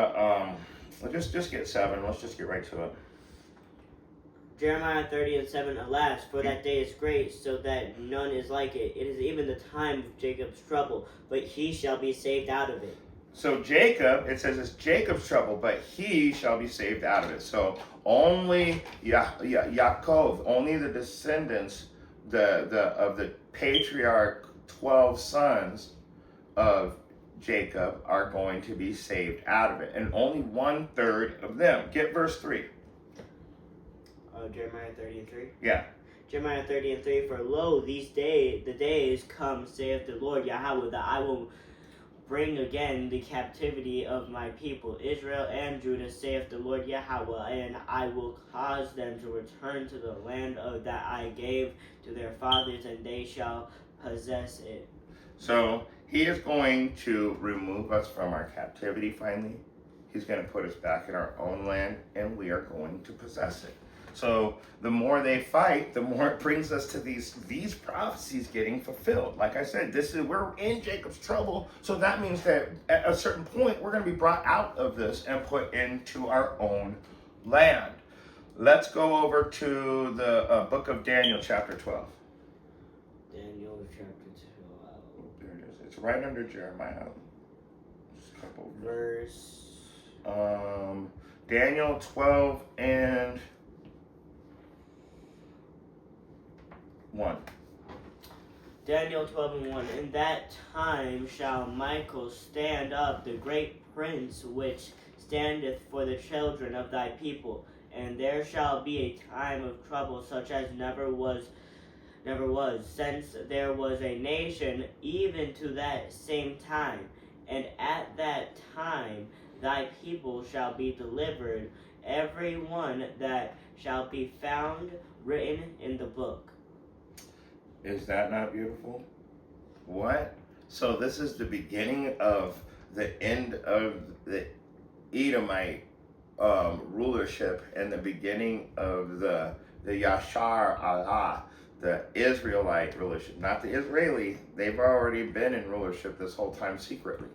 just get 7. Let's just get right to it. Jeremiah 30:7. Alas, for that day is great, so that none is like it. It is even the time of Jacob's trouble, but he shall be saved out of it. So Jacob, it says it's Jacob's trouble, but he shall be saved out of it. So only Yaakov, only the descendants of the patriarch 12 sons of Jacob are going to be saved out of it, and only 1/3 of them. Get verse 3. Jeremiah 30:3. Yeah. Jeremiah 30:3. For lo, the days come, saith the Lord Yahweh, that I will bring again the captivity of my people, Israel and Judah, saith the Lord Yahweh, and I will cause them to return to the land that I gave to their fathers, and they shall possess it. So he is going to remove us from our captivity finally. He's going to put us back in our own land, and we are going to possess it. So the more they fight, the more it brings us to these prophecies getting fulfilled. Like I said, we're in Jacob's trouble, so that means that at a certain point we're going to be brought out of this and put into our own land. Let's go over to the book of Daniel, chapter 12. Daniel chapter 12. There it is. It's right under Jeremiah. Just a couple verse. Daniel 12 and 1. Daniel 12 and 1. In that time shall Michael stand up, the great prince which standeth for the children of thy people, and there shall be a time of trouble such as never was, since there was a nation, even to that same time. And at that time thy people shall be delivered, every one that shall be found written in the book. Is that not beautiful? What? So this is the beginning of the end of the Edomite rulership and the beginning of the Yashar Allah, the Israelite rulership. Not the Israeli. They've already been in rulership this whole time secretly.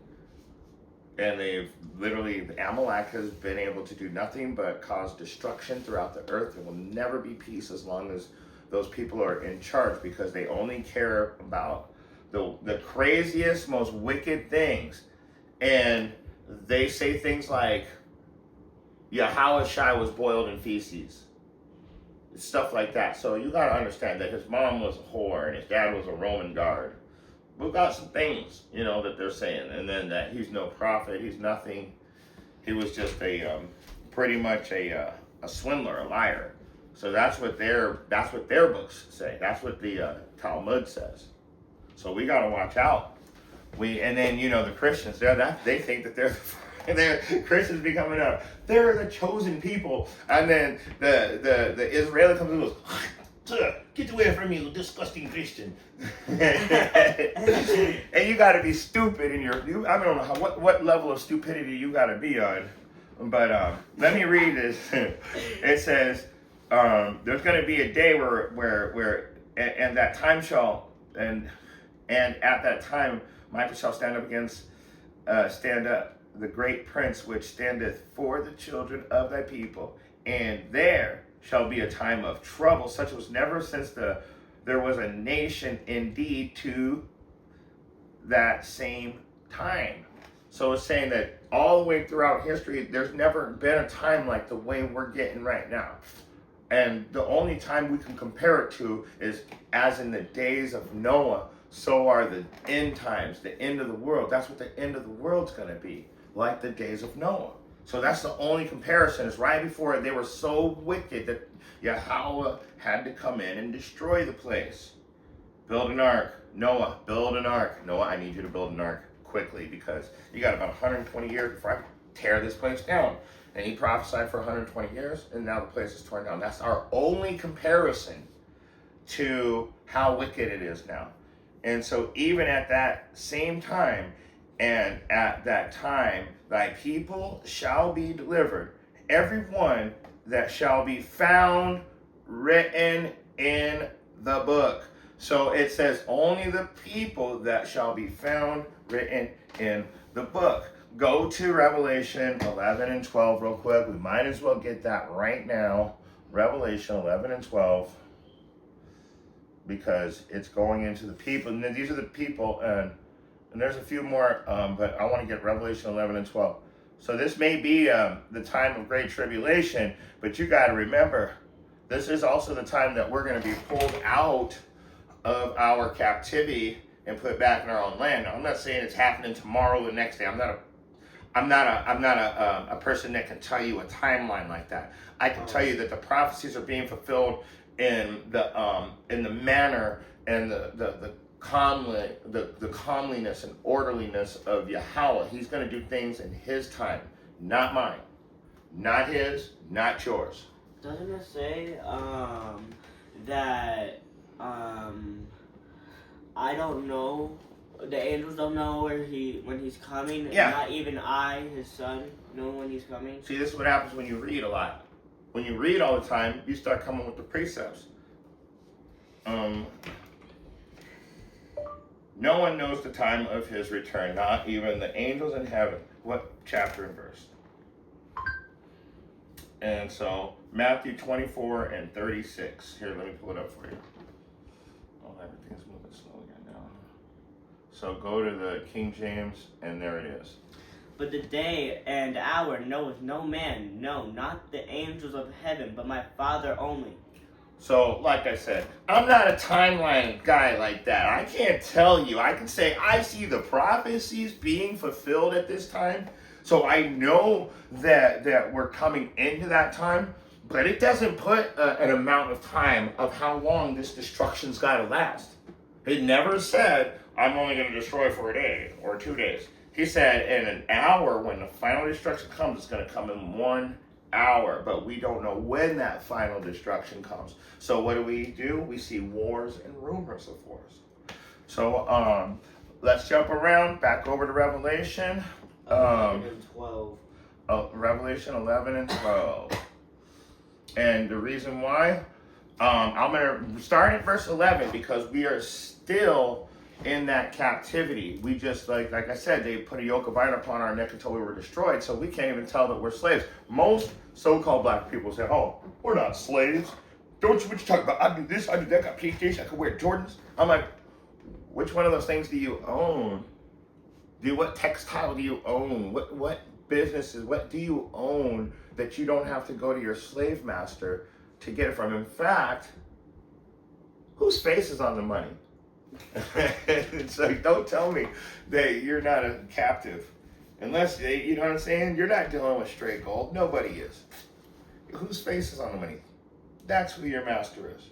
And they've literally, Amalek has been able to do nothing but cause destruction throughout the earth. There will never be peace as long as those people are in charge, because they only care about the craziest, most wicked things. And they say things like, Yahushua was boiled in feces. Stuff like that. So you got to understand that his mom was a whore and his dad was a Roman guard. We've got some things, that they're saying. And then that he's no prophet, he's nothing. He was just pretty much a swindler, a liar. So that's what their books say. That's what the Talmud says. So we got to watch out. And then the Christians, they think that they're Christians be coming up. They're the chosen people. And then the Israeli comes and goes, get away from me, you disgusting Christian. And you got to be stupid in I don't know what level of stupidity you got to be on. But let me read this. It says, there's going to be a day where and that time shall and at that time Michael shall stand up the great prince which standeth for the children of thy people, and there shall be a time of trouble such as was never since there was a nation indeed to that same time. So it's saying that all the way throughout history, there's never been a time like the way we're getting right now. And the only time we can compare it to is as in the days of Noah, so are the end times, the end of the world. That's what the end of the world's going to be, like the days of Noah. So that's the only comparison. Is right before they were so wicked that Yahweh had to come in and destroy the place. Build an ark. Noah, build an ark. Noah, I need you to build an ark quickly because you got about 120 years before I tear this place down. And he prophesied for 120 years, and now the place is torn down. That's our only comparison to how wicked it is now. And so even at that same time, and at that time, thy people shall be delivered, every one that shall be found written in the book. So it says only the people that shall be found written in the book. Go to Revelation 11 and 12 real quick. We might as well get that right now. Revelation 11 and 12. Because it's going into the people. And these are the people. And there's a few more. But I want to get Revelation 11 and 12. So this may be the time of great tribulation. But you got to remember, this is also the time that we're going to be pulled out of our captivity and put back in our own land. Now, I'm not saying it's happening tomorrow or the next day. I'm not a person that can tell you a timeline like that. I can tell you that the prophecies are being fulfilled in the manner and the calmliness and orderliness of Yahweh. He's going to do things in His time, not mine, not His, not yours. Doesn't it say that I don't know? The angels don't know when he's coming. Yeah. Not even I, his son, know when he's coming. See, this is what happens when you read a lot. when you read all the time, you start coming with the precepts. No one knows the time of his return, not even the angels in heaven. What chapter and verse? And so, Matthew 24 and 36. Here, let me pull it up for you. Oh, everything's moving slow again now. So go to the King James, and there it is. But the day and hour knoweth no man, no, not the angels of heaven, but my Father only. So, like I said, I'm not a timeline guy like that. I can't tell you. I can say I see the prophecies being fulfilled at this time. So I know that we're coming into that time, but it doesn't put an amount of time of how long this destruction's got to last. It never said, I'm only going to destroy for a day or 2 days. He said in an hour, when the final destruction comes, it's going to come in 1 hour, but we don't know when that final destruction comes. So what do? We see wars and rumors of wars. So let's jump around back over to Revelation. 11 and 12. Revelation 11 and 12. And the reason why, I'm going to start at verse 11 because we are still in that captivity. We just, like I said, they put a yoke of iron upon our neck until we were destroyed, so we can't even tell that we're slaves. Most so-called black people say, oh, we're not slaves. What you talking about? I do this, I do that, I got PlayStation, I can wear Jordans. I'm like, which one of those things do you own? What textile do you own? What businesses, what do you own that you don't have to go to your slave master to get it from? In fact, whose face is on the money? It's like, don't tell me that you're not a captive. Unless, you know what I'm saying? You're not dealing with straight gold. Nobody is. Whose face is on the money? That's who your master is.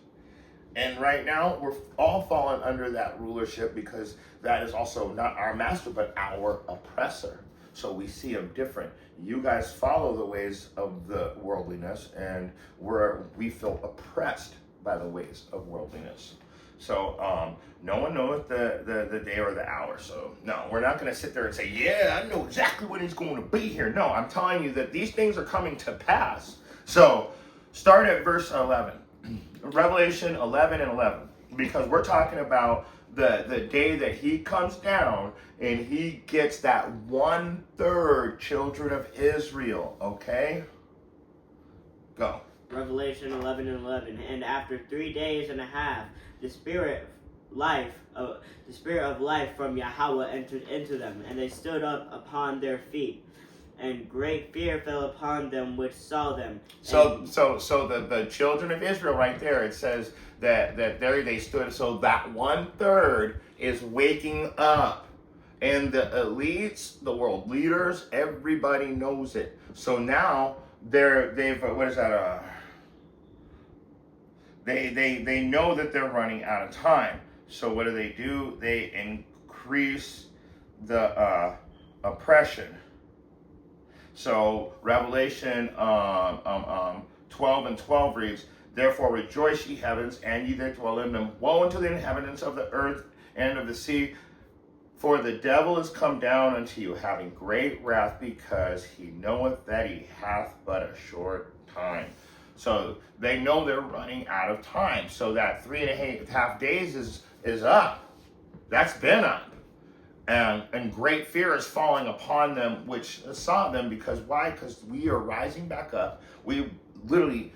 And right now, we're all falling under that rulership because that is also not our master, but our oppressor. So we see him different. You guys follow the ways of the worldliness, and we feel oppressed by the ways of worldliness. So no one knows the day or the hour. So no, we're not going to sit there and say, yeah, I know exactly when it's going to be here. No, I'm telling you that these things are coming to pass. So start at verse 11. Revelation 11 and 11. Because we're talking about the day that he comes down and he gets that 1/3 children of Israel. Okay? Go. Revelation 11 and 11. And after 3 days and a half, the spirit of life from Yahweh entered into them, and they stood up upon their feet, and great fear fell upon them which saw them. So the children of Israel right there, it says that there they stood. So that 1/3 is waking up, and the elites, the world leaders, everybody knows it. So now they've what is that? They know that they're running out of time. So what do? They increase the oppression. So Revelation 12 and 12 reads, therefore rejoice, ye heavens, and ye that dwell in them. Woe unto the inhabitants of the earth and of the sea, for the devil is come down unto you, having great wrath, because he knoweth that he hath but a short time. So they know they're running out of time. So that 3.5 days is up. That's been up. And great fear is falling upon them, which saw them. Because why? Because we are rising back up. We literally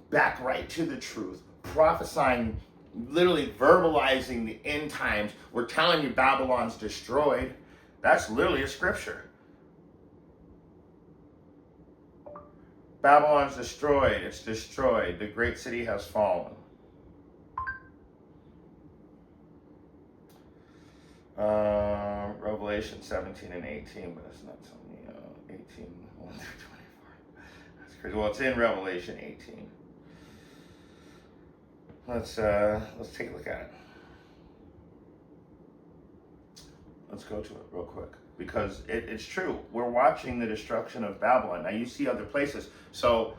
back right to the truth, prophesying, literally verbalizing the end times. We're telling you Babylon's destroyed. That's literally a scripture. Babylon's destroyed. It's destroyed. The great city has fallen. Revelation 17 and 18, but it's not telling me 18, 1 through 24. That's crazy. Well, it's in Revelation 18. Let's take a look at it. Let's go to it real quick. Because it's true. We're watching the destruction of Babylon. Now, you see other places. So,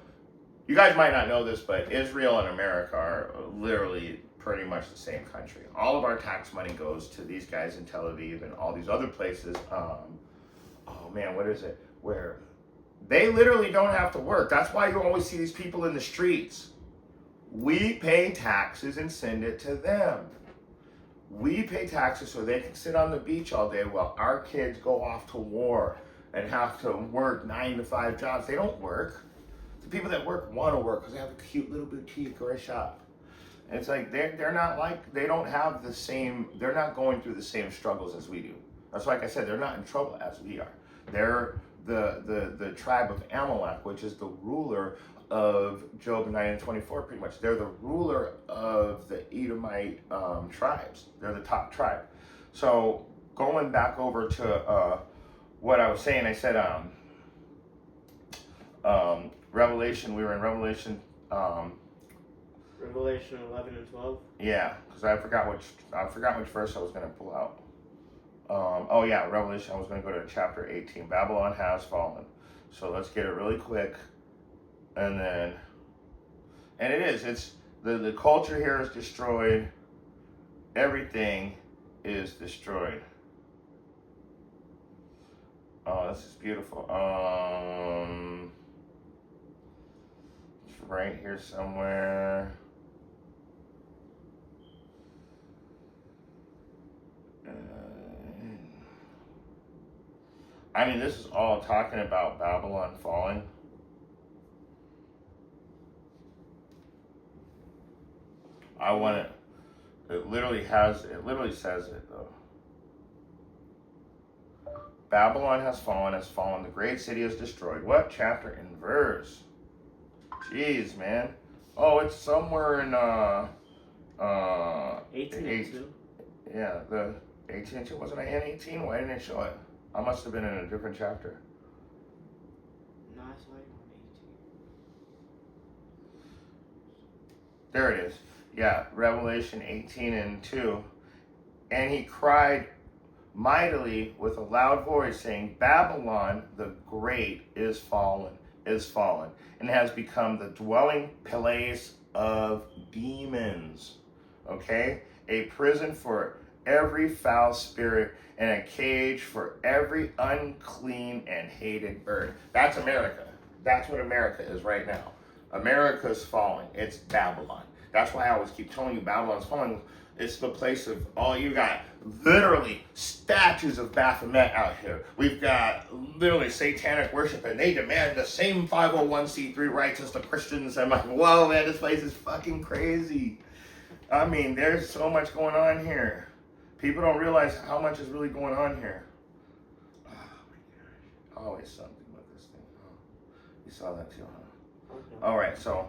you guys might not know this, but Israel and America are literally pretty much the same country. All of our tax money goes to these guys in Tel Aviv and all these other places. Oh man, what is it? Where They literally don't have to work. That's why you always see these people in the streets. We pay taxes and send it to them. We pay taxes so they can sit on the beach all day while our kids go off to war and have to work 9 to 5 jobs. They don't work. The people that work want to work because they have a cute little boutique or a shop. And it's like they're not like, they don't have the same, they're not going through the same struggles as we do. That's like I said, they're not in trouble as we are. They're the tribe of Amalek, which is the ruler of Job 9 and 24, pretty much. They're the ruler of the Edomite tribes. They're the top tribe. So going back over to what I was saying, I said Revelation. We were in Revelation. Revelation 11 and 12. Yeah, because I forgot which verse I was going to pull out. Oh yeah, Revelation. I was going to go to chapter 18. Babylon has fallen. So let's get it really quick. And it's the culture here is destroyed. Everything is destroyed. Oh, this is beautiful. It's right here somewhere. I mean, this is all talking about Babylon falling. I want it. It literally says it though. Babylon has fallen. The great city is destroyed. What chapter and verse? Jeez, man. Oh, it's somewhere in 18 and 2. Yeah, the 18 and 2. Wasn't I in 18? Why didn't it show it? I must have been in a different chapter. No, I saw it on 18. There it is. Yeah, Revelation 18 and 2. And he cried mightily with a loud voice, saying, Babylon the great is fallen, and has become the dwelling place of demons. Okay? A prison for every foul spirit, and a cage for every unclean and hated bird. That's America. That's what America is right now. America's falling. It's Babylon. That's why I always keep telling you Babylon's falling. It's the place of all you got. Literally statues of Baphomet out here. We've got literally satanic worship, and they demand the same 501c3 rights as the Christians. I'm like, whoa, man, this place is fucking crazy. I mean, there's so much going on here. People don't realize how much is really going on here. Oh my gosh. Always something with this thing. Oh, you saw that too, huh? Okay. All right, so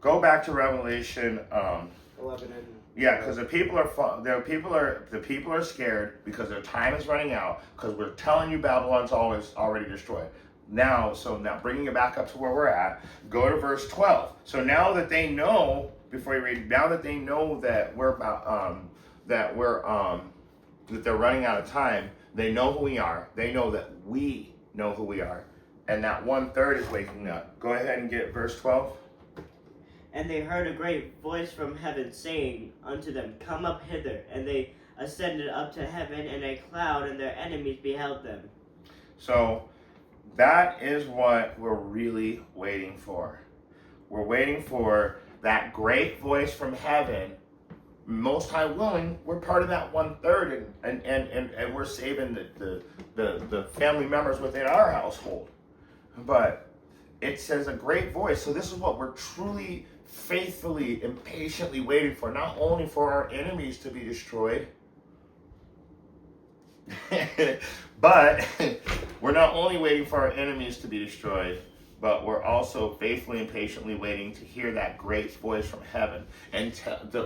go back to Revelation 11 and yeah, because the people are scared because their time is running out, because we're telling you Babylon's already destroyed. Now bringing it back up to where we're at, go to verse 12. So now that they know, before you read, now that they know that that they're running out of time, they know who we are. They know that we know who we are, and that 1/3 is waking up. Go ahead and get verse 12. And they heard a great voice from heaven saying unto them, Come up hither. And they ascended up to heaven in a cloud, and their enemies beheld them. So that is what we're really waiting for. We're waiting for that great voice from heaven. Most High willing, we're part of that 1/3, and we're saving the family members within our household. But it says a great voice. So this is what we're truly, faithfully, and patiently waiting for. Not only for our enemies to be destroyed, but we're not only waiting for our enemies to be destroyed, but we're also faithfully and patiently waiting to hear that great voice from heaven, and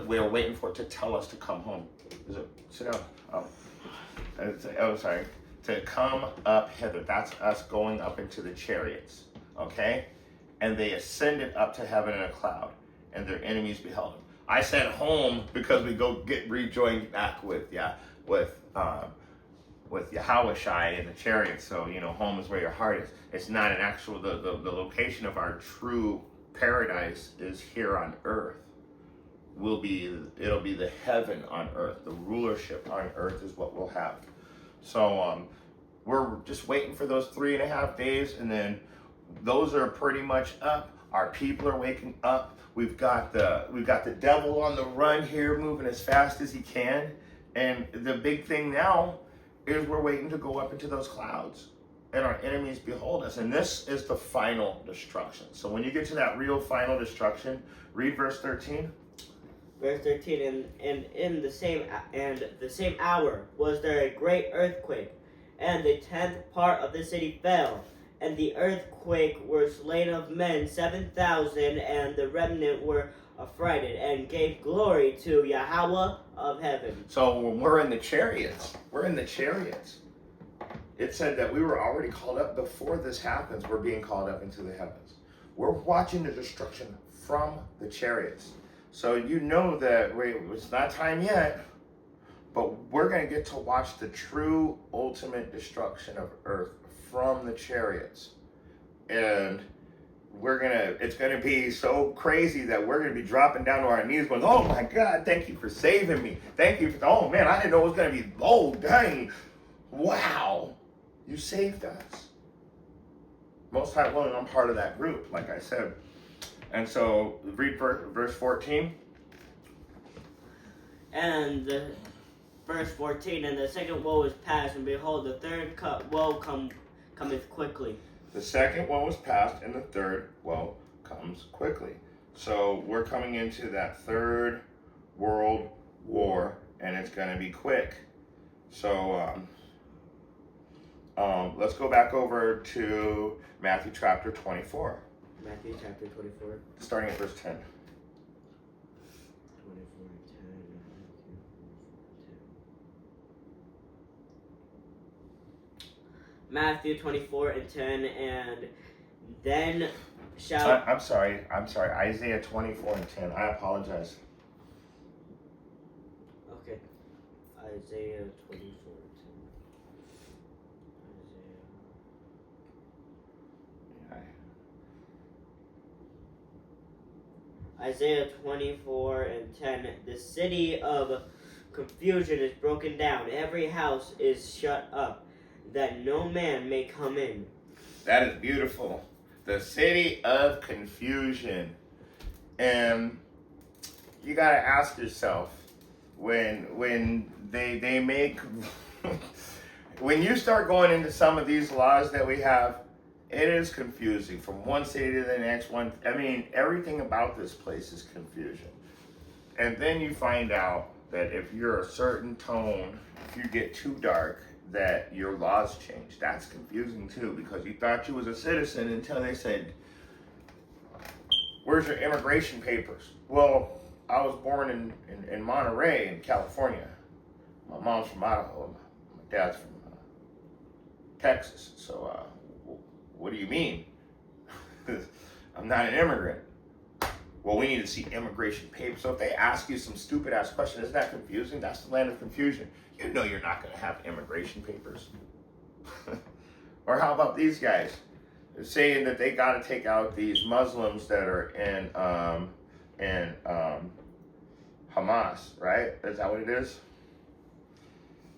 we're waiting for it to tell us to come home. Sit down. Sorry. To come up hither. That's us going up into the chariots. Okay? And they ascended up to heaven in a cloud, and their enemies beheld them. I said home because we go get rejoined back with Yahushai in the chariot. So, home is where your heart is. It's not an actual, the location of our true paradise is here on earth. It'll be the heaven on earth. The rulership on earth is what we'll have. So, We're just waiting for those 3.5 days, and then those are pretty much up. Our people are waking up. We've got the devil on the run here, moving as fast as he can. And the big thing now is we're waiting to go up into those clouds, and our enemies behold us. And this is the final destruction. So when you get to that real final destruction, read verse 13. Verse 13, and in the same hour was there a great earthquake, and the 10th part of the city fell. And the earthquake were slain of men 7,000, and the remnant were affrighted, and gave glory to Yahweh of heaven. So when we're in the chariots, it said that we were already called up before this happens. We're being called up into the heavens. We're watching the destruction from the chariots. So you know that it's not time yet, but we're going to get to watch the true ultimate destruction of earth from the chariots. And it's going to be so crazy that we're going to be dropping down to our knees going, oh my God, thank you for saving me. Thank you oh man, I didn't know it was going to be, oh dang, wow, you saved us. Most High willing, I'm part of that group, like I said. And so, read verse 14. And verse 14, and the second woe is past, and behold, the third woe cometh quickly. The second woe is past, and the third woe comes quickly. So we're coming into that third world war, and it's going to be quick. So let's go back over to Matthew chapter 24. Matthew chapter 24. Starting at verse 10. 24, 10. Matthew 24 and 10, and then shall... I'm sorry, Isaiah 24 and 10. I apologize. Okay. Isaiah 24 and 10. Isaiah 24 and 10. The city of confusion is broken down. Every house is shut up, that no man may come in. That is beautiful. The city of confusion. And you got to ask yourself, when they make... when you start going into some of these laws that we have, it is confusing from one city to the next one. I mean, everything about this place is confusion. And then you find out that if you're a certain tone, if you get too dark, that your laws change. That's confusing too, because you thought you was a citizen until they said, where's your immigration papers? Well, I was born in Monterey, in California. My mom's from Idaho. My dad's from Texas. So, what do you mean? I'm not an immigrant. Well, we need to see immigration papers. So if they ask you some stupid ass question, isn't that confusing? That's the land of confusion. You know you're not going to have immigration papers. Or how about these guys saying that they got to take out these Muslims that are in Hamas, right? Is that what it is?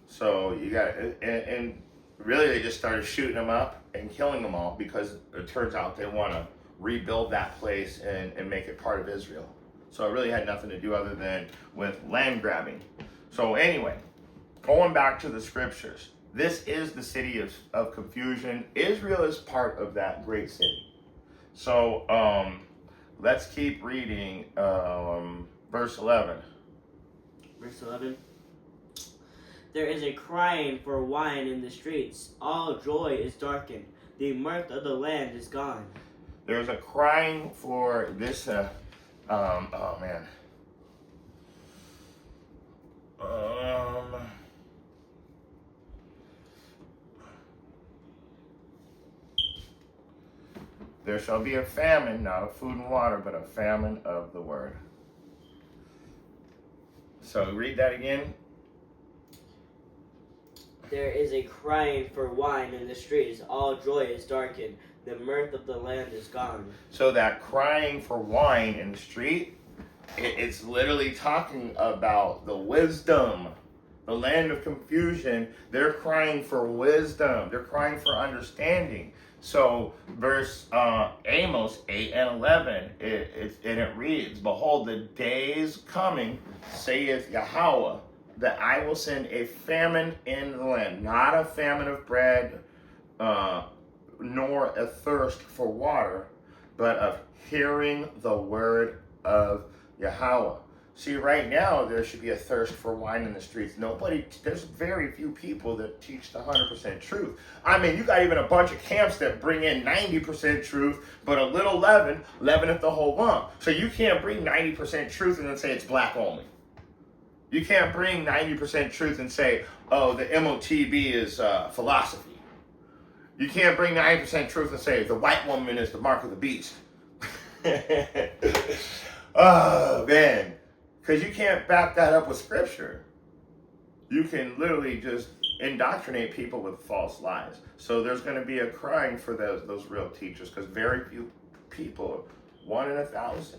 So you got and really they just started shooting them up and killing them all because it turns out they want to rebuild that place and make it part of Israel. So it really had nothing to do other than with land grabbing. So anyway, going back to the scriptures, this is the city of confusion. Israel is part of that great city. So let's keep reading verse 11. Verse 11. There is a crying for wine in the streets. All joy is darkened. The mirth of the land is gone. There's a crying for this, oh man. There shall be a famine, not of food and water, but a famine of the word. So read that again. There is a crying for wine in the streets. All joy is darkened. The mirth of the land is gone. So that crying for wine in the street, it's literally talking about the wisdom the land of confusion. They're crying for wisdom. They're crying for understanding. So verse Amos 8 and 11, it reads, "Behold, the days coming, saith Yahweh, that I will send a famine in the land, not a famine of bread, nor a thirst for water, but of hearing the word of Yahweh." See, right now, there should be a thirst for wine in the streets. There's very few people that teach the 100% truth. I mean, you got even a bunch of camps that bring in 90% truth, but a little leaven, leaveneth the whole lump. So you can't bring 90% truth and then say it's black only. You can't bring 90% truth and say, oh, the MOTB is philosophy. You can't bring 90% truth and say the white woman is the mark of the beast. Oh, man. Because you can't back that up with scripture. You can literally just indoctrinate people with false lies. So there's going to be a crying for those real teachers, because very few people, 1 in 1,000,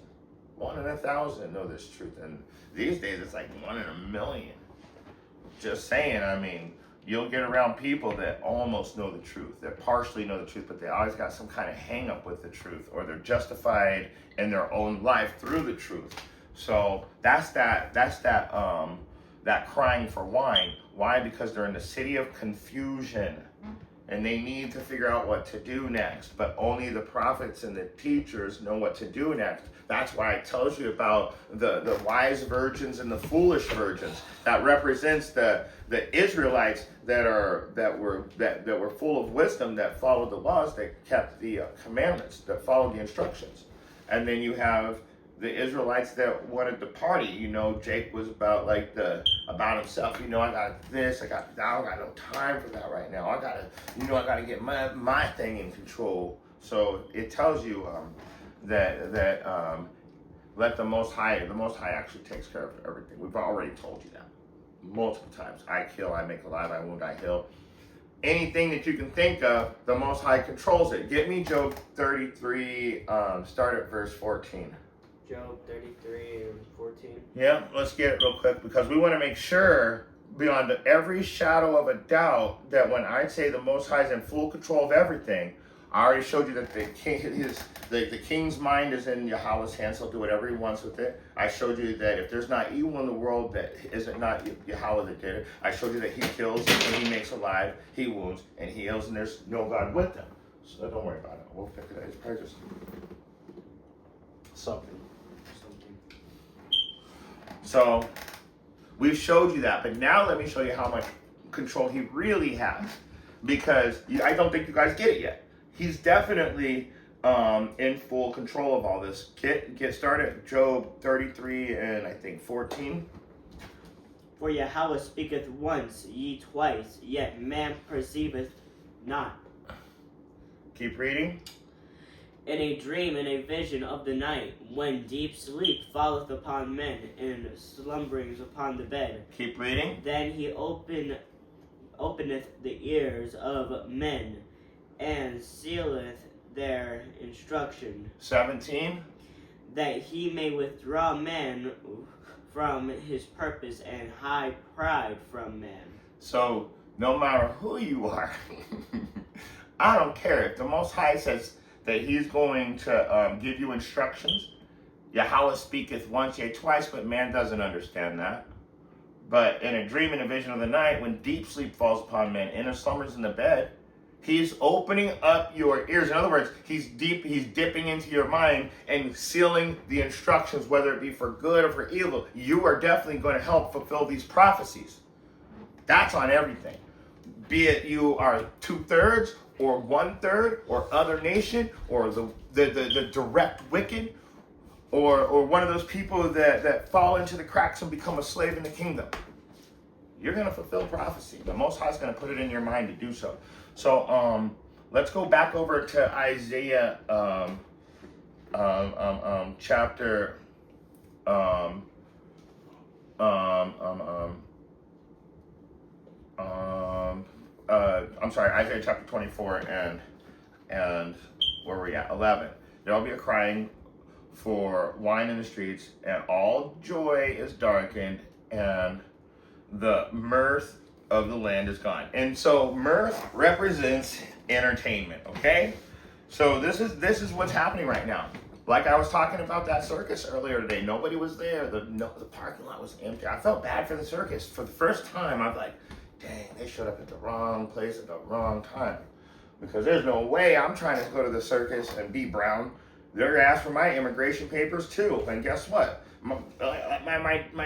1 in 1,000 know this truth. And these days it's like 1 in a million. Just saying, I mean, you'll get around people that almost know the truth, that partially know the truth, but they always got some kind of hang up with the truth, or they're justified in their own life through the truth. So that's that crying for wine. Why? Because they're in the city of confusion, and they need to figure out what to do next. But only the prophets and the teachers know what to do next. That's why it tells you about the wise virgins and the foolish virgins. That represents the Israelites that were full of wisdom, that followed the laws, that kept the commandments, that followed the instructions. And then you have the Israelites that wanted to party. You know, Jake was about himself. You know, I got this, I don't got no time for that right now. I gotta get my thing in control. So it tells you that let the Most High actually takes care of everything. We've already told you that multiple times. I kill, I make alive, I wound, I heal. Anything that you can think of, the Most High controls it. Get me Job 33, start at verse 14. Job 33 and 14. Yeah, let's get it real quick, because we want to make sure, beyond every shadow of a doubt, that when I say the Most High is in full control of everything, I already showed you that the king's mind is in Yahweh's hands. He'll do whatever he wants with it. I showed you that if there's not evil in the world, that isn't not Yahweh that did it. I showed you that he kills and he makes alive, he wounds and he heals, and there's no God with them. So don't worry about it. We'll pick it up. It's probably just something. So we've showed you that, but now let me show you how much control he really has, because I don't think you guys get it yet. He's definitely in full control of all this. Get started. Job 33 and I think 14. For Yahweh speaketh once, ye twice, yet man perceiveth not. Keep reading. In a dream, in a vision of the night, when deep sleep falleth upon men, and slumberings upon the bed. Keep reading. Then he openeth the ears of men, and sealeth their instruction. 17. That he may withdraw man from his purpose, and hide pride from man. So, no matter who you are, I don't care. If the Most High says that he's going to give you instructions, Yahweh speaketh once, yea, twice, but man doesn't understand that. But in a dream and a vision of the night, when deep sleep falls upon men, in a slumbers in the bed, he's opening up your ears. In other words, he's dipping into your mind and sealing the instructions, whether it be for good or for evil. You are definitely going to help fulfill these prophecies. That's on everything. Be it you are 2/3 or 1/3 or other nation or the direct wicked or one of those people that fall into the cracks and become a slave in the kingdom. You're going to fulfill prophecy. The Most High is going to put it in your mind to do so. So let's go back over to Isaiah chapter Isaiah chapter 24 and where are we at? 11. There will be a crying for wine in the streets, and all joy is darkened, and the mirth of the land is gone. And so mirth represents entertainment, okay? So this is what's happening right now. Like I was talking about that circus earlier today. Nobody was there. The parking lot was empty. I felt bad for the circus. For the first time, I'm like, dang, they showed up at the wrong place at the wrong time. Because there's no way I'm trying to go to the circus and be brown. They're gonna ask for my immigration papers too. And guess what? My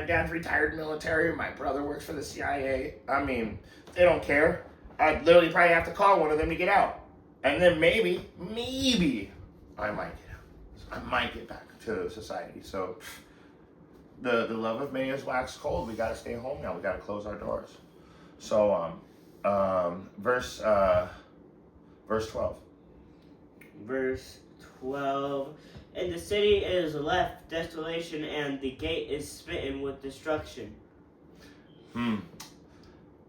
dad's retired military. My brother works for the CIA. I mean, they don't care. I'd literally probably have to call one of them to get out. And then maybe, I might get out. I might get back to society. So the love of many is waxed cold. We gotta stay home now. We gotta close our doors. So verse 12. Verse 12. And the city is left desolation, and the gate is smitten with destruction.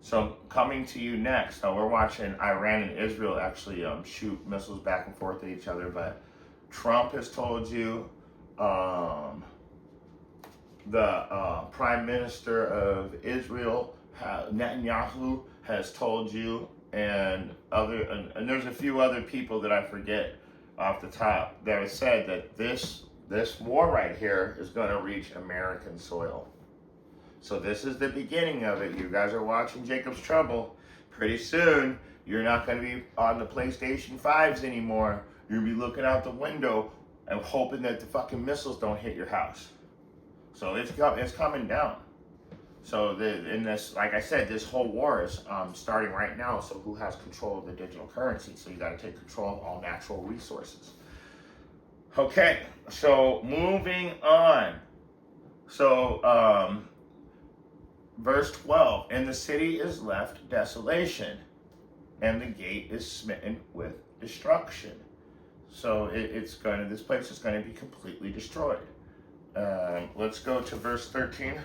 So coming to you next, we're watching Iran and Israel actually shoot missiles back and forth at each other, but Trump has told you, the Prime Minister of Israel, Netanyahu, has told you, and there's a few other people that I forget off the top that have said that this war right here is going to reach American soil. So this is the beginning of it. You guys are watching Jacob's Trouble. Pretty soon, you're not going to be on the PlayStation 5s anymore. You're going to be looking out the window and hoping that the fucking missiles don't hit your house. So it's coming down. So in this, like I said, this whole war is starting right now. So who has control of the digital currency? So you got to take control of all natural resources. Okay, so moving on. So verse 12, and the city is left desolation, and the gate is smitten with destruction. So this place is going to be completely destroyed. Let's go to verse 13.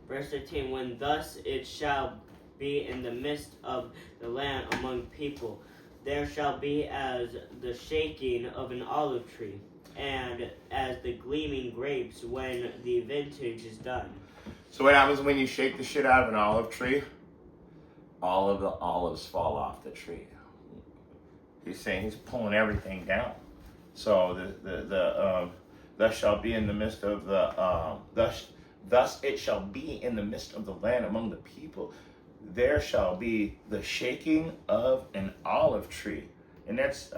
Verse 13, when thus it shall be in the midst of the land among people, there shall be as the shaking of an olive tree, and as the gleaming grapes when the vintage is done. So what happens when you shake the shit out of an olive tree? All of the olives fall off the tree. He's saying he's pulling everything down. So thus shall be in the midst of the Thus it shall be in the midst of the land among the people. There shall be the shaking of an olive tree. And that's,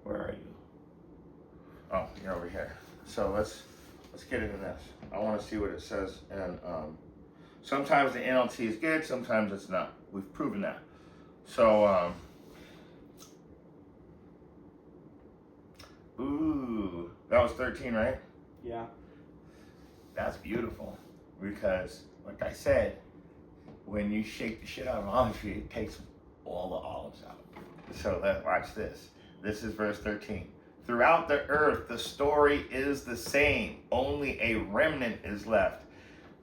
where are you? Oh, you're over here. So let's get into this. I want to see what it says. And sometimes the NLT is good, sometimes it's not. We've proven that. So, ooh, that was 13, right? Yeah. That's beautiful. Because, like I said, when you shake the shit out of an olive tree, it takes all the olives out. So watch this. This is verse 13. Throughout the earth, the story is the same. Only a remnant is left.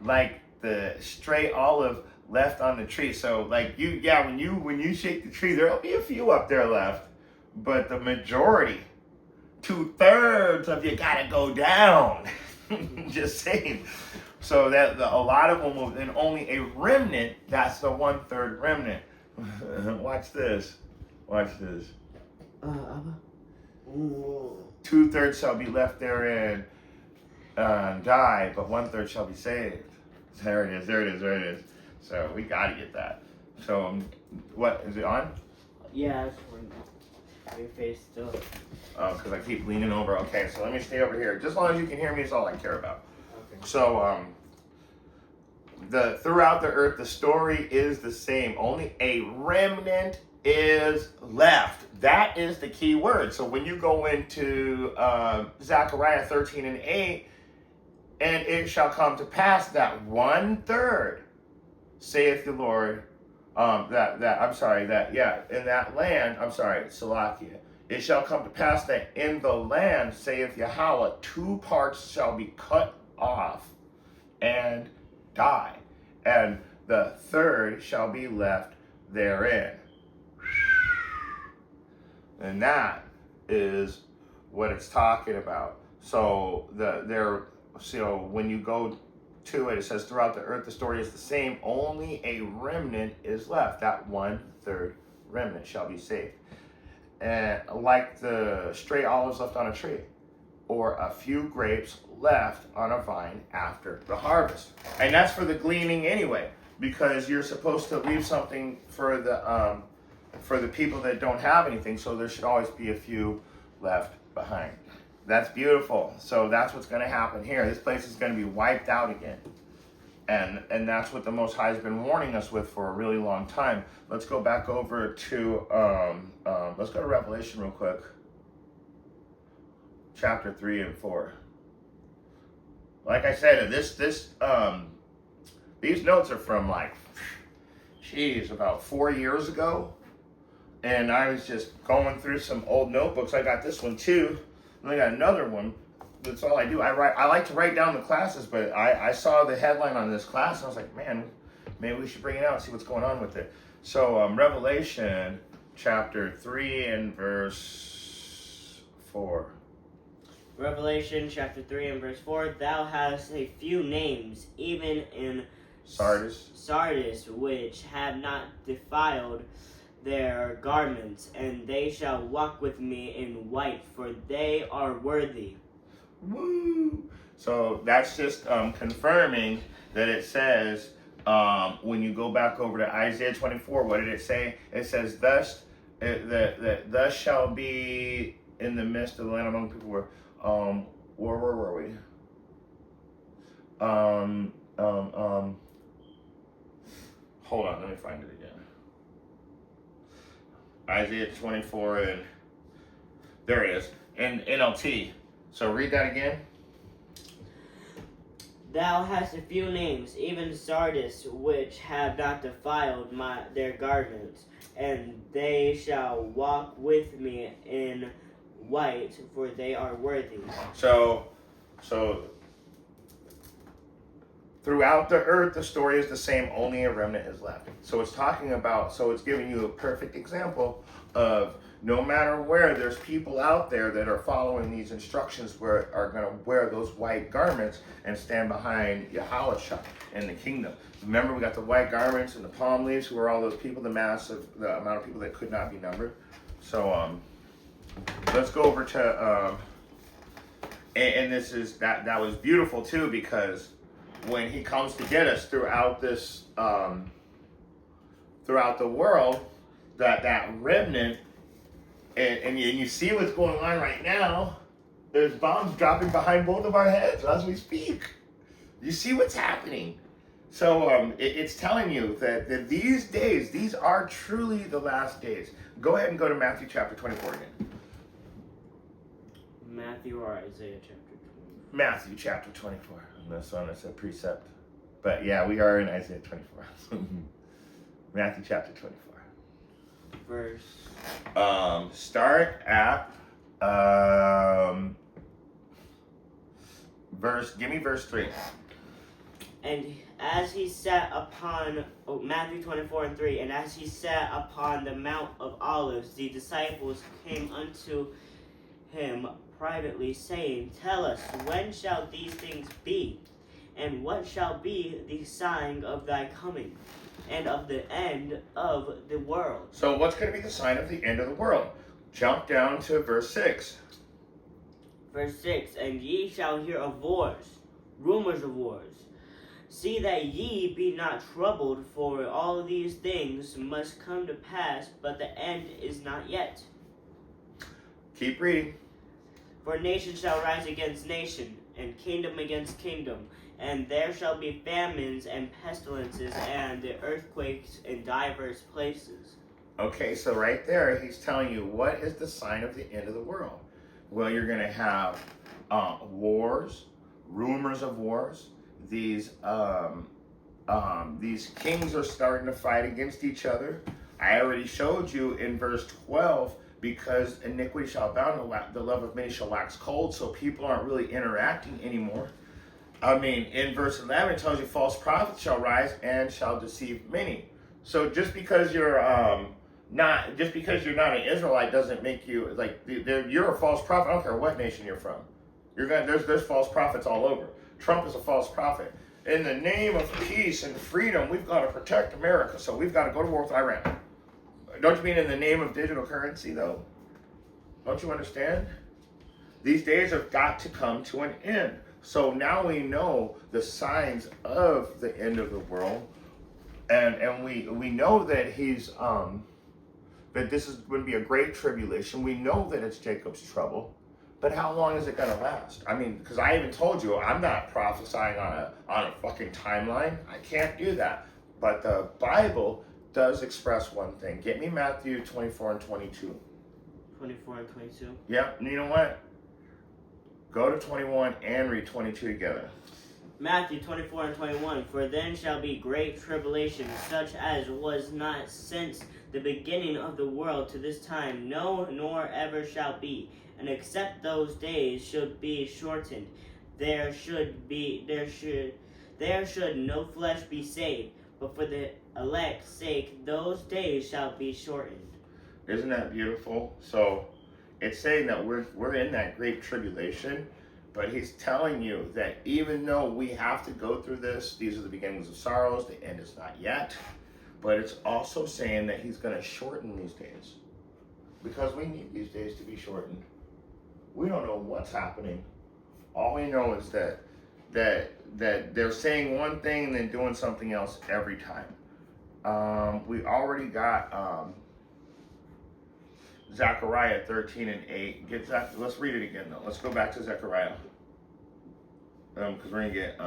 Like the stray olive left on the tree. So like when you shake the tree, there'll be a few up there left. But the majority, 2/3 of you gotta go down. Just saying. So that a lot of them will, and only a remnant, that's the 1/3 remnant. Watch this. Watch this. 2/3 shall be left therein and die, but 1/3 shall be saved. There it is. So we gotta get that. So what is it on? Yeah, it's your face still. Oh, because I keep leaning over. Okay, so let me stay over here. Just as long as you can hear me is all I care about. Okay. So throughout the earth, the story is the same. Only a remnant is left. That is the key word. So when you go into Zechariah 13:8, and it shall come to pass that 1/3, saith the Lord, in that land, Salakia, it shall come to pass that in the land, saith Yahweh, 2 parts shall be cut off and die, and the 1/3 shall be left therein. And that is what it's talking about. So so when you go to it, it says throughout the earth the story is the same. Only a remnant is left. That 1/3 remnant shall be saved. And like the stray olives left on a tree, or a few grapes left on a vine after the harvest. And that's for the gleaning anyway, because you're supposed to leave something for the people that don't have anything. So there should always be a few left behind. That's beautiful. So that's what's going to happen here. This place is going to be wiped out again. And that's what the Most High has been warning us with for a really long time. Let's go back over to, let's go to Revelation real quick. Chapter 3 and 4. Like I said, these notes are from like, about 4 years ago. And I was just going through some old notebooks. I got this one too. And I got another one. That's all I do. I like to write down the classes, but I saw the headline on this class and I was like, man, maybe we should bring it out and see what's going on with it. So Revelation chapter 3 and verse 4. Revelation chapter 3 and verse 4. Thou hast a few names, even in Sardis, which have not defiled their garments, and they shall walk with me in white, for they are worthy. Woo! So that's just confirming that it says, when you go back over to Isaiah 24, what did it say? It says, thus shall be in the midst of the land among people where were we? Hold on, let me find it again. Isaiah 24, and there it is, in NLT. So read that again. Thou hast a few names, even Sardis, which have not defiled their garments, and they shall walk with me in white, for they are worthy. So throughout the earth, the story is the same, only a remnant is left. So it's talking about, so it's giving you a perfect example of no matter where, there's people out there that are following these instructions where are going to wear those white garments and stand behind Yahushua in the kingdom. Remember, we got the white garments and the palm leaves, who are all those people, the amount of people that could not be numbered. So let's go over to, and this is, that was beautiful too, because when he comes to get us throughout this, throughout the world, that remnant, and you see what's going on right now. There's bombs dropping behind both of our heads as we speak. You see what's happening. So it's telling you that these days, these are truly the last days. Go ahead and go to Matthew chapter 24 again. Matthew or Isaiah chapter 24? Matthew chapter 24. Unless on it's a precept. But yeah, we are in Isaiah 24. Matthew chapter 24. Verse. Start at give me verse 3. And as he sat upon, Matthew 24 and 3, and as he sat upon the Mount of Olives, the disciples came unto him privately, saying, Tell us, when shall these things be? And what shall be the sign of thy coming, and of the end of the world? So what's going to be the sign of the end of the world? Jump down to verse 6. Verse 6, And ye shall hear of wars, rumors of wars. See that ye be not troubled, for all these things must come to pass, but the end is not yet. Keep reading. For nation shall rise against nation, and kingdom against kingdom, and there shall be famines and pestilences and earthquakes in divers places. Okay, so right there, he's telling you what is the sign of the end of the world. Well, you're going to have wars, rumors of wars. These kings are starting to fight against each other. I already showed you in verse 12, because iniquity shall abound, the love of many shall wax cold, so people aren't really interacting anymore. I mean, in verse 11, it tells you false prophets shall rise and shall deceive many. So just because you're not an Israelite doesn't make you like you're a false prophet. I don't care what nation you're from. There's false prophets all over. Trump is a false prophet. In the name of peace and freedom, we've got to protect America, so we've got to go to war with Iran. Don't you mean in the name of digital currency, though? Don't you understand? These days have got to come to an end. So now we know the signs of the end of the world, and we know that he's that this is going to be a great tribulation. We know that it's Jacob's trouble, but how long is it going to last? I mean, because I even told you I'm not prophesying on a fucking timeline. I can't do that. But the Bible does express one thing. Get me Matthew 24 and 22. 24 and 22. Yeah, and you know what? Go to 21 and read 22 together. Matthew 24 and 21. For then shall be great tribulation, such as was not since the beginning of the world to this time, no, nor ever shall be. And except those days should be shortened, there should no flesh be saved. But for the elect's sake, those days shall be shortened. Isn't that beautiful? So it's saying that we're in that great tribulation, but he's telling you that even though we have to go through this, these are the beginnings of sorrows, the end is not yet. But it's also saying that he's going to shorten these days, because we need these days to be shortened. We don't know what's happening. All we know is that they're saying one thing and then doing something else every time. We already got Zechariah 13 and 8. Let's read it again though. Let's go back to Zechariah, because we're gonna get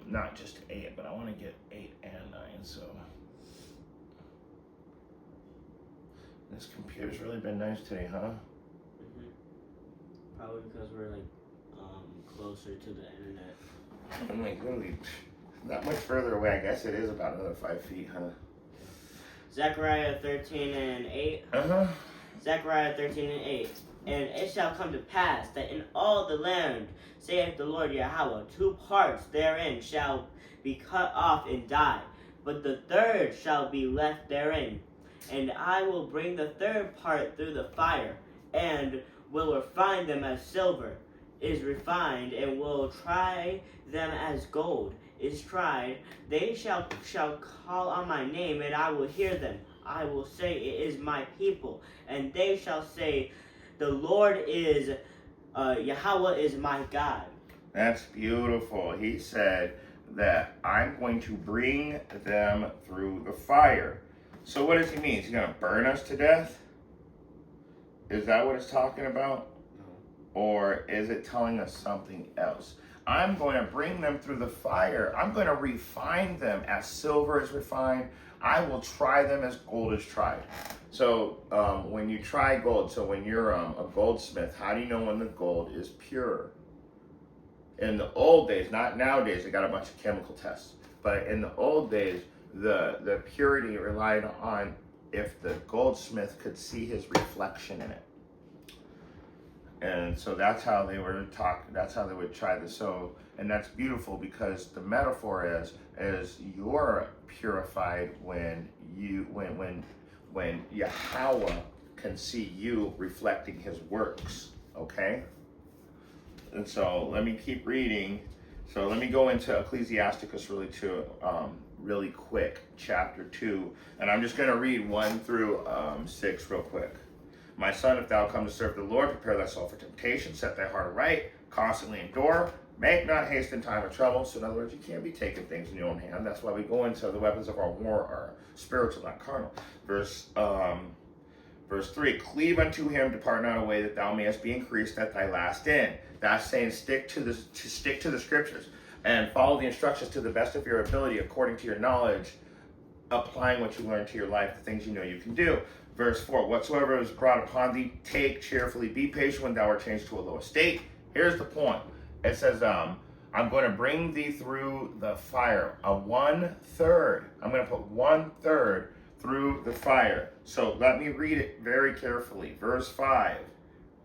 not just 8, but I want to get 8 and 9. So this computer's really been nice today, huh? Mm-hmm. Probably because we're like closer to the internet. I'm like literally not much further away. I guess it is about another 5 feet, huh? Zechariah 13 and 8. Uh-huh. Zechariah 13 and 8. And it shall come to pass that in all the land, saith the Lord Yahweh, 2 parts therein shall be cut off and die, but the third shall be left therein. And I will bring the third part through the fire, and will refine them as silver is refined, and will try them as gold is tried. They shall call on my name, and I will hear them. I will say, it is my people. And they shall say, the Lord is, Yahweh is my God. That's beautiful. He said that I'm going to bring them through the fire. So what does he mean? He's going to burn us to death? Is that what it's talking about? No. Or is it telling us something else? I'm going to bring them through the fire. I'm going to refine them as silver is refined. I will try them as gold is tried. So when you try gold, so when you're a goldsmith, how do you know when the gold is pure? In the old days, not nowadays, they got a bunch of chemical tests. But in the old days, the purity relied on if the goldsmith could see his reflection in it. And so that's how they were that's how they would try this. So, and that's beautiful because the metaphor is you're purified when Yahweh can see you reflecting his works. Okay? And so let me keep reading. So let me go into Ecclesiasticus really quick, chapter 2. And I'm just going to read 1 through 6 real quick. My son, if thou come to serve the Lord, prepare thyself for temptation, set thy heart aright, constantly endure, make not haste in time of trouble. So in other words, you can't be taking things in your own hand. That's why we go into the weapons of our war are spiritual, not carnal. Verse 3, cleave unto him, depart not away, that thou mayest be increased at thy last end. That's saying stick to the scriptures and follow the instructions to the best of your ability according to your knowledge, applying what you learn to your life, the things you know you can do. Verse 4, whatsoever is brought upon thee, take cheerfully, be patient when thou art changed to a low estate. Here's the point. It says, I'm going to bring thee through the fire. I'm going to put 1/3 through the fire. So let me read it very carefully. Verse 5,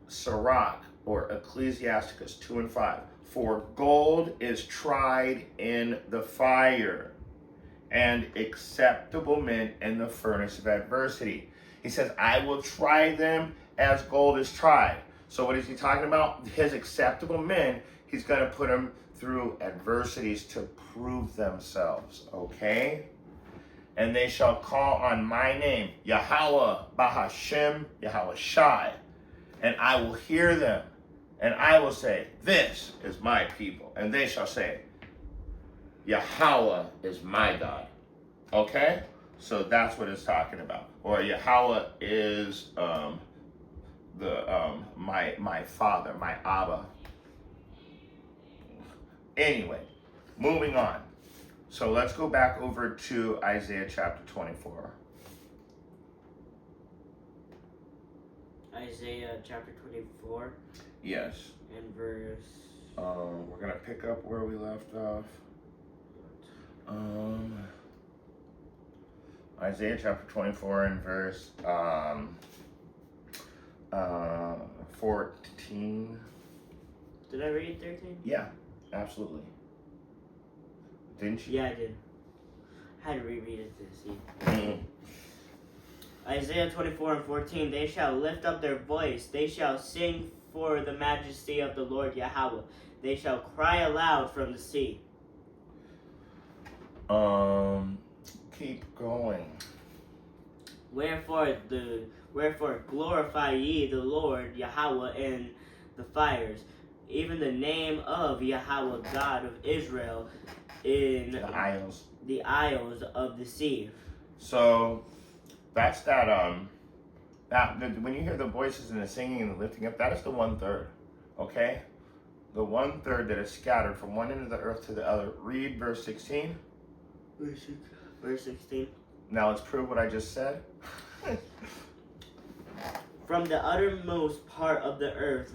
Sirach, or Ecclesiasticus 2 and 5. For gold is tried in the fire, and acceptable mint in the furnace of adversity. He says, I will try them as gold is tried. So what is he talking about? His acceptable men, he's going to put them through adversities to prove themselves, okay? And they shall call on my name, Yahweh, Bahashem, Yahweh Shai, and I will hear them, and I will say, this is my people. And they shall say, Yahweh is my God. Okay? So that's what it's talking about. Or Yahweh is my father, my Abba. Anyway, moving on. So let's go back over to Isaiah chapter 24. Isaiah chapter 24. Yes. And verse. We're gonna pick up where we left off. Isaiah chapter 24 and verse 14. Did I read 13? Yeah, absolutely. Didn't you? Yeah, I did. I had to reread it to see. Isaiah 24 and 14. They shall lift up their voice. They shall sing for the majesty of the Lord Yahweh. They shall cry aloud from the sea. Keep going. Wherefore glorify ye the Lord Yahweh in the fires, even the name of Yahweh God of Israel in the isles of the sea. So that's that when you hear the voices and the singing and the lifting up, that is the 1/3. Okay? The 1/3 that is scattered from one end of the earth to the other. Read verse 16. Verse 16. Now let's prove what I just said. From the uttermost part of the earth.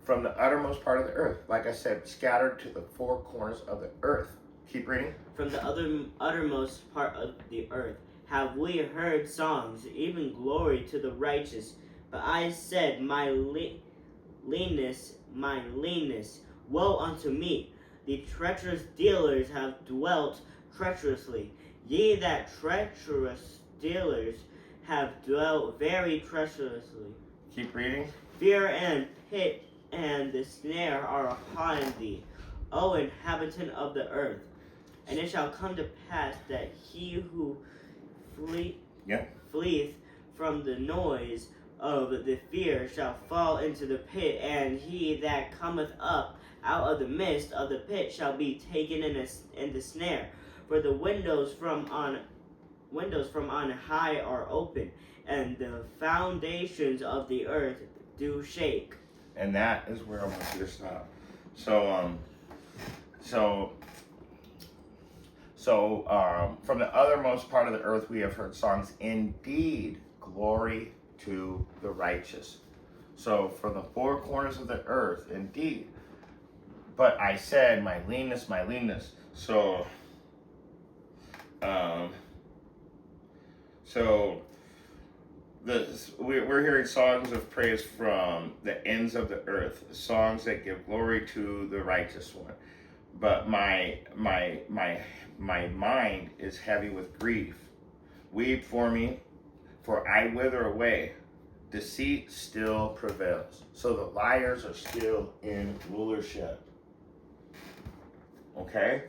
From the uttermost part of the earth. Like I said, scattered to the four corners of the earth. Keep reading. From the uttermost part of the earth have we heard songs, even glory to the righteous. But I said, my leanness, woe unto me. The treacherous dealers have dwelt treacherously. Ye that treacherous dealers have dwelt very treacherously. Keep reading. Fear and pit and the snare are upon thee, O inhabitant of the earth. And it shall come to pass that he who fleeth from the noise of the fear shall fall into the pit, and he that cometh up out of the midst of the pit shall be taken in the snare. For the windows from on high are open, and the foundations of the earth do shake. And that is where I want you to stop. From the uttermost part of the earth we have heard songs, indeed, glory to the righteous. So from the four corners of the earth, indeed. But I said, my leanness. So we're hearing songs of praise from the ends of the earth, songs that give glory to the righteous one. But my mind is heavy with grief. Weep for me, for I wither away. Deceit still prevails. So the liars are still in rulership. Okay?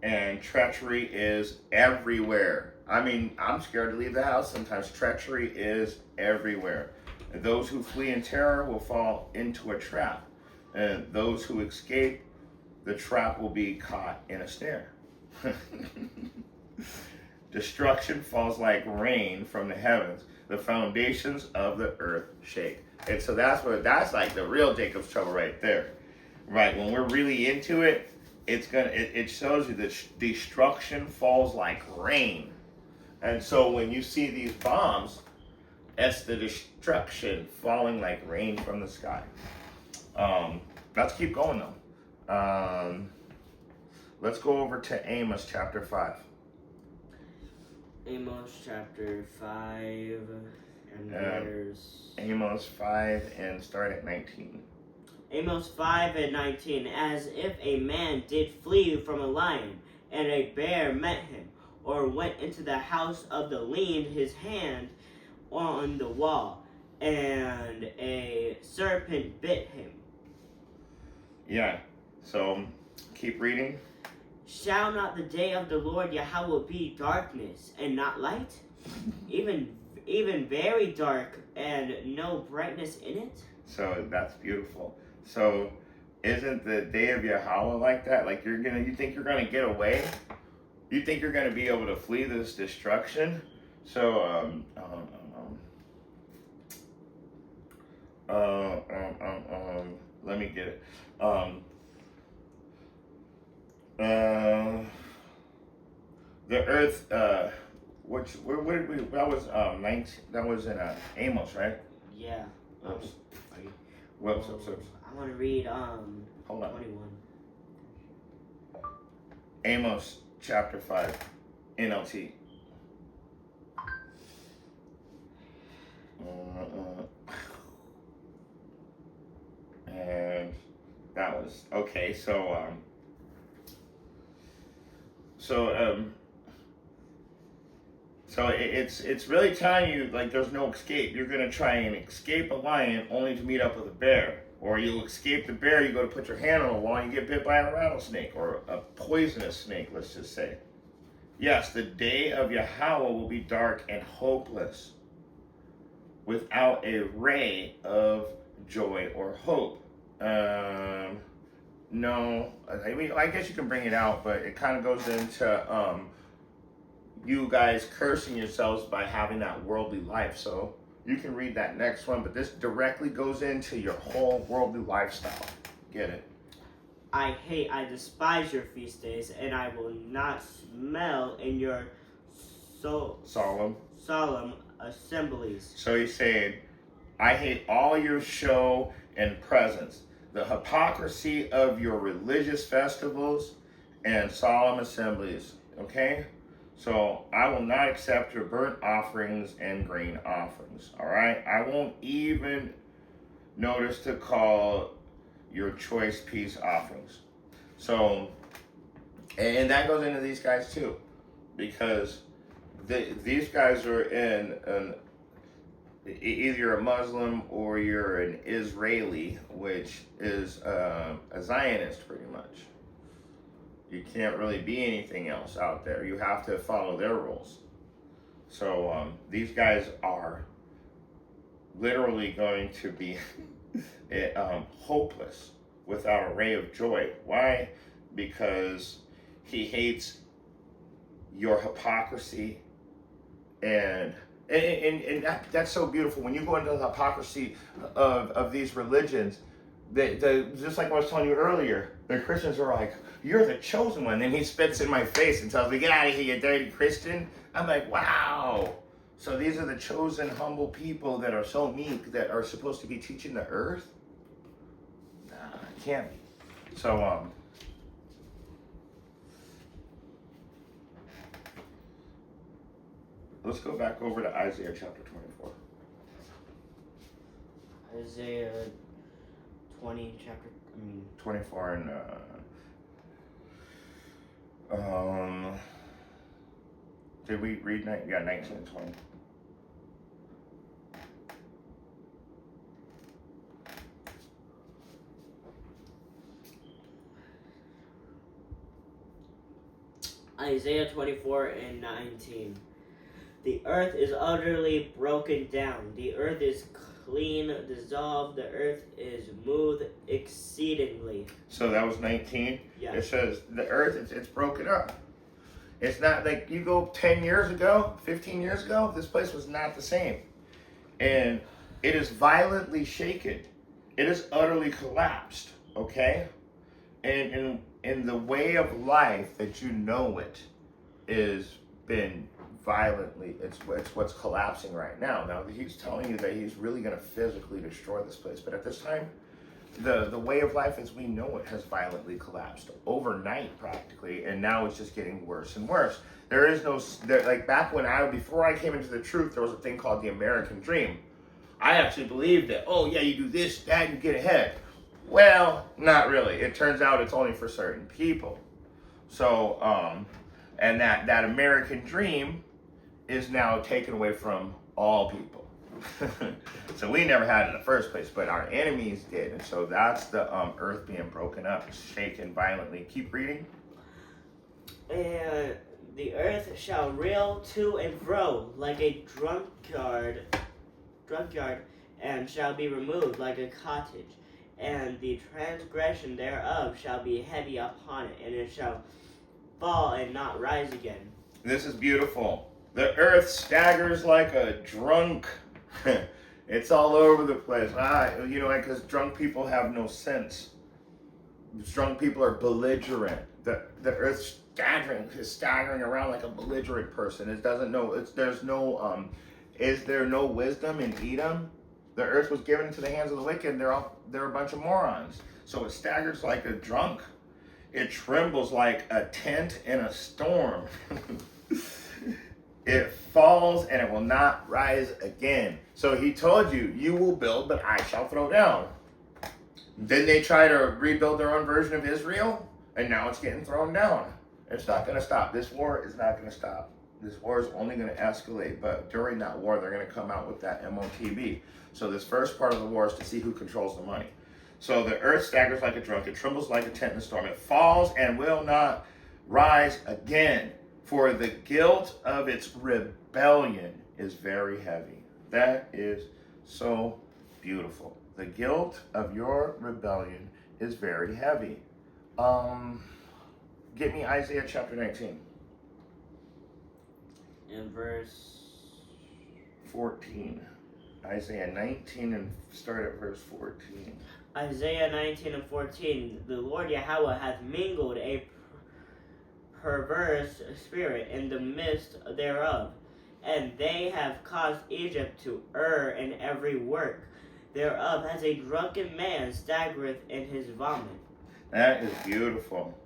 And treachery is everywhere. I mean, I'm scared to leave the house sometimes. Treachery is everywhere. And those who flee in terror will fall into a trap. And those who escape, the trap will be caught in a snare. Destruction falls like rain from the heavens. The foundations of the earth shake. And so that's like the real Jacob's trouble right there. Right, when we're really into it, it shows you that destruction falls like rain. And so when you see these bombs, it's the destruction falling like rain from the sky. Let's keep going though. Let's go over to Amos chapter 5. Amos chapter 5 and verse... Amos 5 and start at 19. Amos 5 and 19. As if a man did flee from a lion, and a bear met him, or went into the house of the lean his hand on the wall, and a serpent bit him. Yeah. So keep reading. Shall not the day of the Lord Yahweh be darkness and not light? Even very dark and no brightness in it? So that's beautiful. So isn't the day of Yahweh like that? Like you think you're gonna get away? You think you're gonna be able to flee this destruction? So let me get it. The earth, where did we? That was 19. That was in Amos, right? Yeah. Whoops. Whoops. I want to read Hold on. 21. Amos chapter 5, NLT. And that was okay. So it's really telling you like there's no escape. You're gonna try and escape a lion only to meet up with a bear, or you'll escape the bear. You go to put your hand on a wall and you get bit by a rattlesnake or a poisonous snake. Let's just say, yes, the day of Yahweh will be dark and hopeless, without a ray of joy or hope. No, I mean I guess you can bring it out, but it kind of goes into you guys cursing yourselves by having that worldly life. So you can read that next one, but this directly goes into your whole worldly lifestyle. Get it? I despise your feast days, and I will not smell in your solemn assemblies. So he's saying, I hate all your show and presence, the hypocrisy of your religious festivals and solemn assemblies. Okay? So I will not accept your burnt offerings and grain offerings. All right? I won't even notice to call your choice peace offerings. So, and that goes into these guys too, because these guys are either you're a Muslim or you're an Israeli, which is a Zionist pretty much. You can't really be anything else out there. You have to follow their rules. So these guys are literally going to be hopeless without a ray of joy. Why? Because he hates your hypocrisy, and that's so beautiful. When you go into the hypocrisy of these religions, just like I was telling you earlier, the Christians are like, you're the chosen one. Then he spits in my face and tells me, get out of here, you dirty Christian. I'm like, wow. So these are the chosen, humble people that are so meek that are supposed to be teaching the earth? Nah, it can't be. So, let's go back over to Isaiah chapter 24. Isaiah 24 and did we read 19 and 20? Isaiah 24 and 19. The earth is utterly broken down. The earth is clean, dissolved. The earth is moved exceedingly. So that was 19? Yeah. It says the earth, it's broken up. It's not like you go 10 years ago, 15 years ago, this place was not the same. And it is violently shaken. It is utterly collapsed, okay? And the way of life that you know it is been violently, it's what's collapsing right now. Now, he's telling you that he's really going to physically destroy this place. But at this time, the way of life as we know it has violently collapsed overnight practically, and now it's just getting worse and worse. There is no, like back when before I came into the truth, there was a thing called the American dream. I actually believed that, oh yeah, you do this, that, you get ahead. Well, not really. It turns out it's only for certain people. So, and that American dream is now taken away from all people. So we never had it in the first place, but our enemies did. And so that's the earth being broken up, shaken violently. Keep reading. And the earth shall reel to and fro like a drunkard, and shall be removed like a cottage. And the transgression thereof shall be heavy upon it, and it shall fall and not rise again. This is beautiful. The earth staggers like a drunk. It's all over the place. Because drunk people have no sense. Drunk people are belligerent. The earth's staggering around like a belligerent person. It doesn't know. Is there no wisdom in Edom? The earth was given into the hands of the wicked. They're a bunch of morons. So it staggers like a drunk. It trembles like a tent in a storm. It falls and it will not rise again. So he told you, you will build, but I shall throw down. Didn't they try to rebuild their own version of Israel? And now it's getting thrown down. It's not going to stop. This war is not going to stop. This war is only going to escalate. But during that war, they're going to come out with that MOTB. So this first part of the war is to see who controls the money. So the earth staggers like a drunk. It trembles like a tent in a storm. It falls and will not rise again. For the guilt of its rebellion is very heavy. That is so beautiful. The guilt of your rebellion is very heavy. Get me Isaiah chapter 19. In verse 14. Isaiah 19 and start at verse 14. Isaiah 19 and 14. The Lord Yahweh hath mingled a perverse spirit in the midst thereof, and they have caused Egypt to err in every work thereof, as a drunken man staggereth in his vomit. That is beautiful.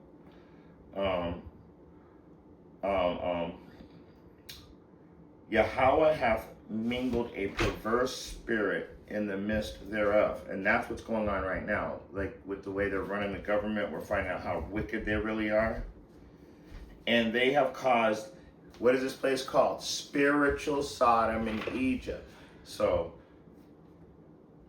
Yahweh hath mingled a perverse spirit in the midst thereof. And that's what's going on right now. Like with the way they're running the government, we're finding out how wicked they really are. And they have caused, what is this place called? Spiritual Sodom in Egypt. So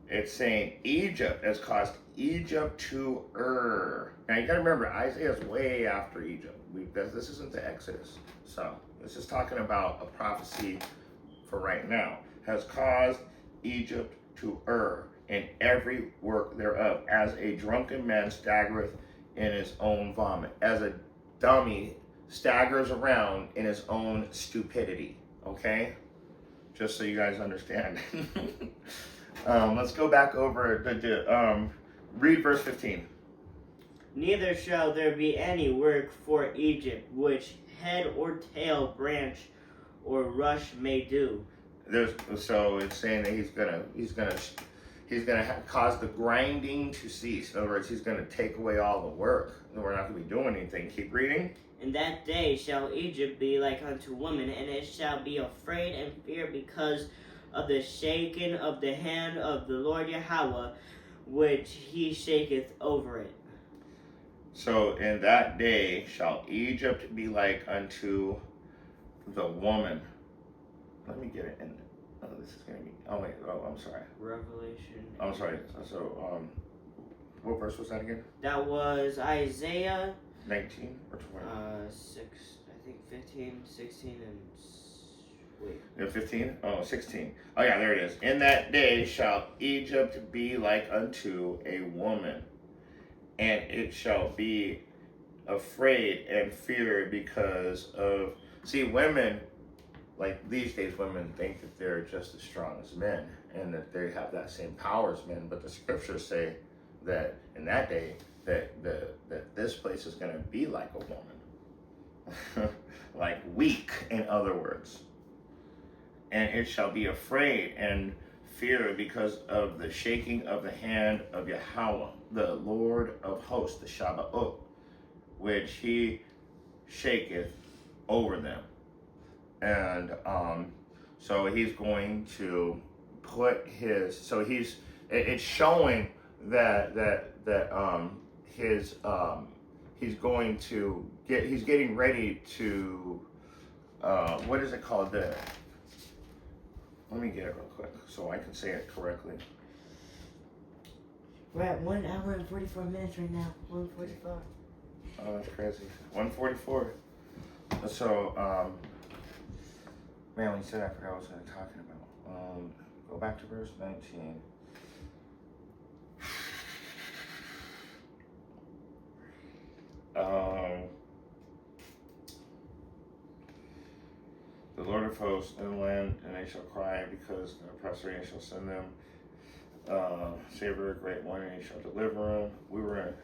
it's saying Egypt has caused Egypt to err. Now you gotta remember, Isaiah's way after Egypt. This isn't the Exodus. So this is talking about a prophecy for right now. Has caused Egypt to err in every work thereof, as a drunken man staggereth in his own vomit, as a dummy staggers around in his own stupidity. Okay? Just so you guys understand. Let's go back over read verse 15. Neither shall there be any work for Egypt, which head or tail, branch or rush may do. So it's saying that he's gonna cause the grinding to cease. In other words, he's gonna take away all the work. And we're not gonna be doing anything. Keep reading. In that day shall Egypt be like unto woman, and it shall be afraid and fear because of the shaking of the hand of the Lord Yahweh, which he shaketh over it. So in that day shall Egypt be like unto the woman. Let me get it in. Oh, this is gonna be. Oh wait. Oh, I'm sorry. Revelation. I'm sorry. So what verse was that again? That was Isaiah 19 or 20? 15, 16, and wait. Yeah, 15? Oh, 16. Oh yeah, there it is. In that day shall Egypt be like unto a woman, and it shall be afraid and feared because of. See, women, like these days, women think that they're just as strong as men and that they have that same power as men. But the scriptures say that in that day, that this place is going to be like a woman, like weak, in other words. And it shall be afraid and fear because of the shaking of the hand of Yahweh, the Lord of hosts, the Shabbat, which he shaketh over them. And so he's going to put his. So it's showing that he's getting ready to what is it called, Let me get it real quick so I can say it correctly. We're at 1 hour and 44 minutes right now. 1:45. Oh, that's crazy. 144. So, man, when you said that, I forgot what I was talking about. Go back to verse 19. The Lord of hosts in the land, and they shall cry because the oppressor, and he shall send them. Savor a great one, and he shall deliver them. We were in.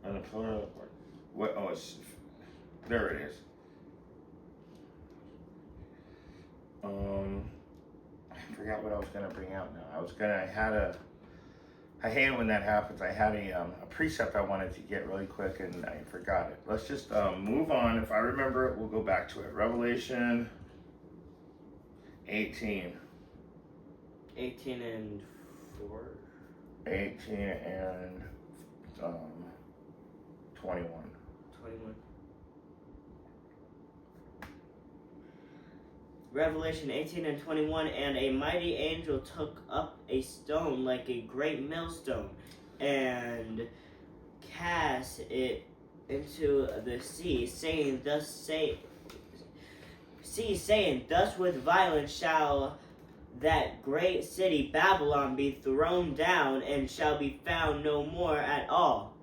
And the pillar, what? Oh, it's there. It is. I forgot what I was gonna bring out now. I hate it when that happens. I had a precept I wanted to get really quick and I forgot it. Let's just move on. If I remember it, we'll go back to it. Revelation 18. 18 and 4. 18 and 21. 21. Revelation 18 and 21, and a mighty angel took up a stone like a great millstone, and cast it into the sea, saying, Thus with violence shall that great city Babylon be thrown down, and shall be found no more at all.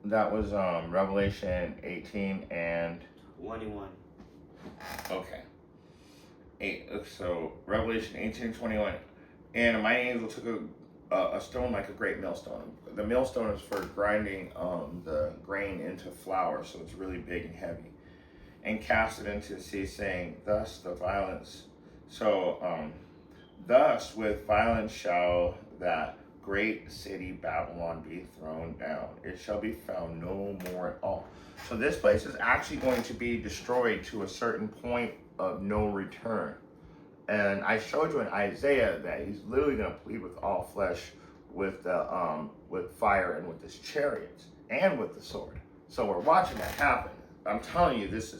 That was Revelation 18 and 21. Okay. So Revelation 18:21, and a mighty angel took a stone like a great millstone. The millstone is for grinding the grain into flour, so it's really big and heavy, and cast it into the sea, saying, Thus the violence. So thus with violence shall that great city Babylon be thrown down. It shall be found no more at all. So this place is actually going to be destroyed to a certain point of no return. And I showed you in Isaiah that he's literally going to plead with all flesh with fire and with his chariots and with the sword. So we're watching that happen. I'm telling you, this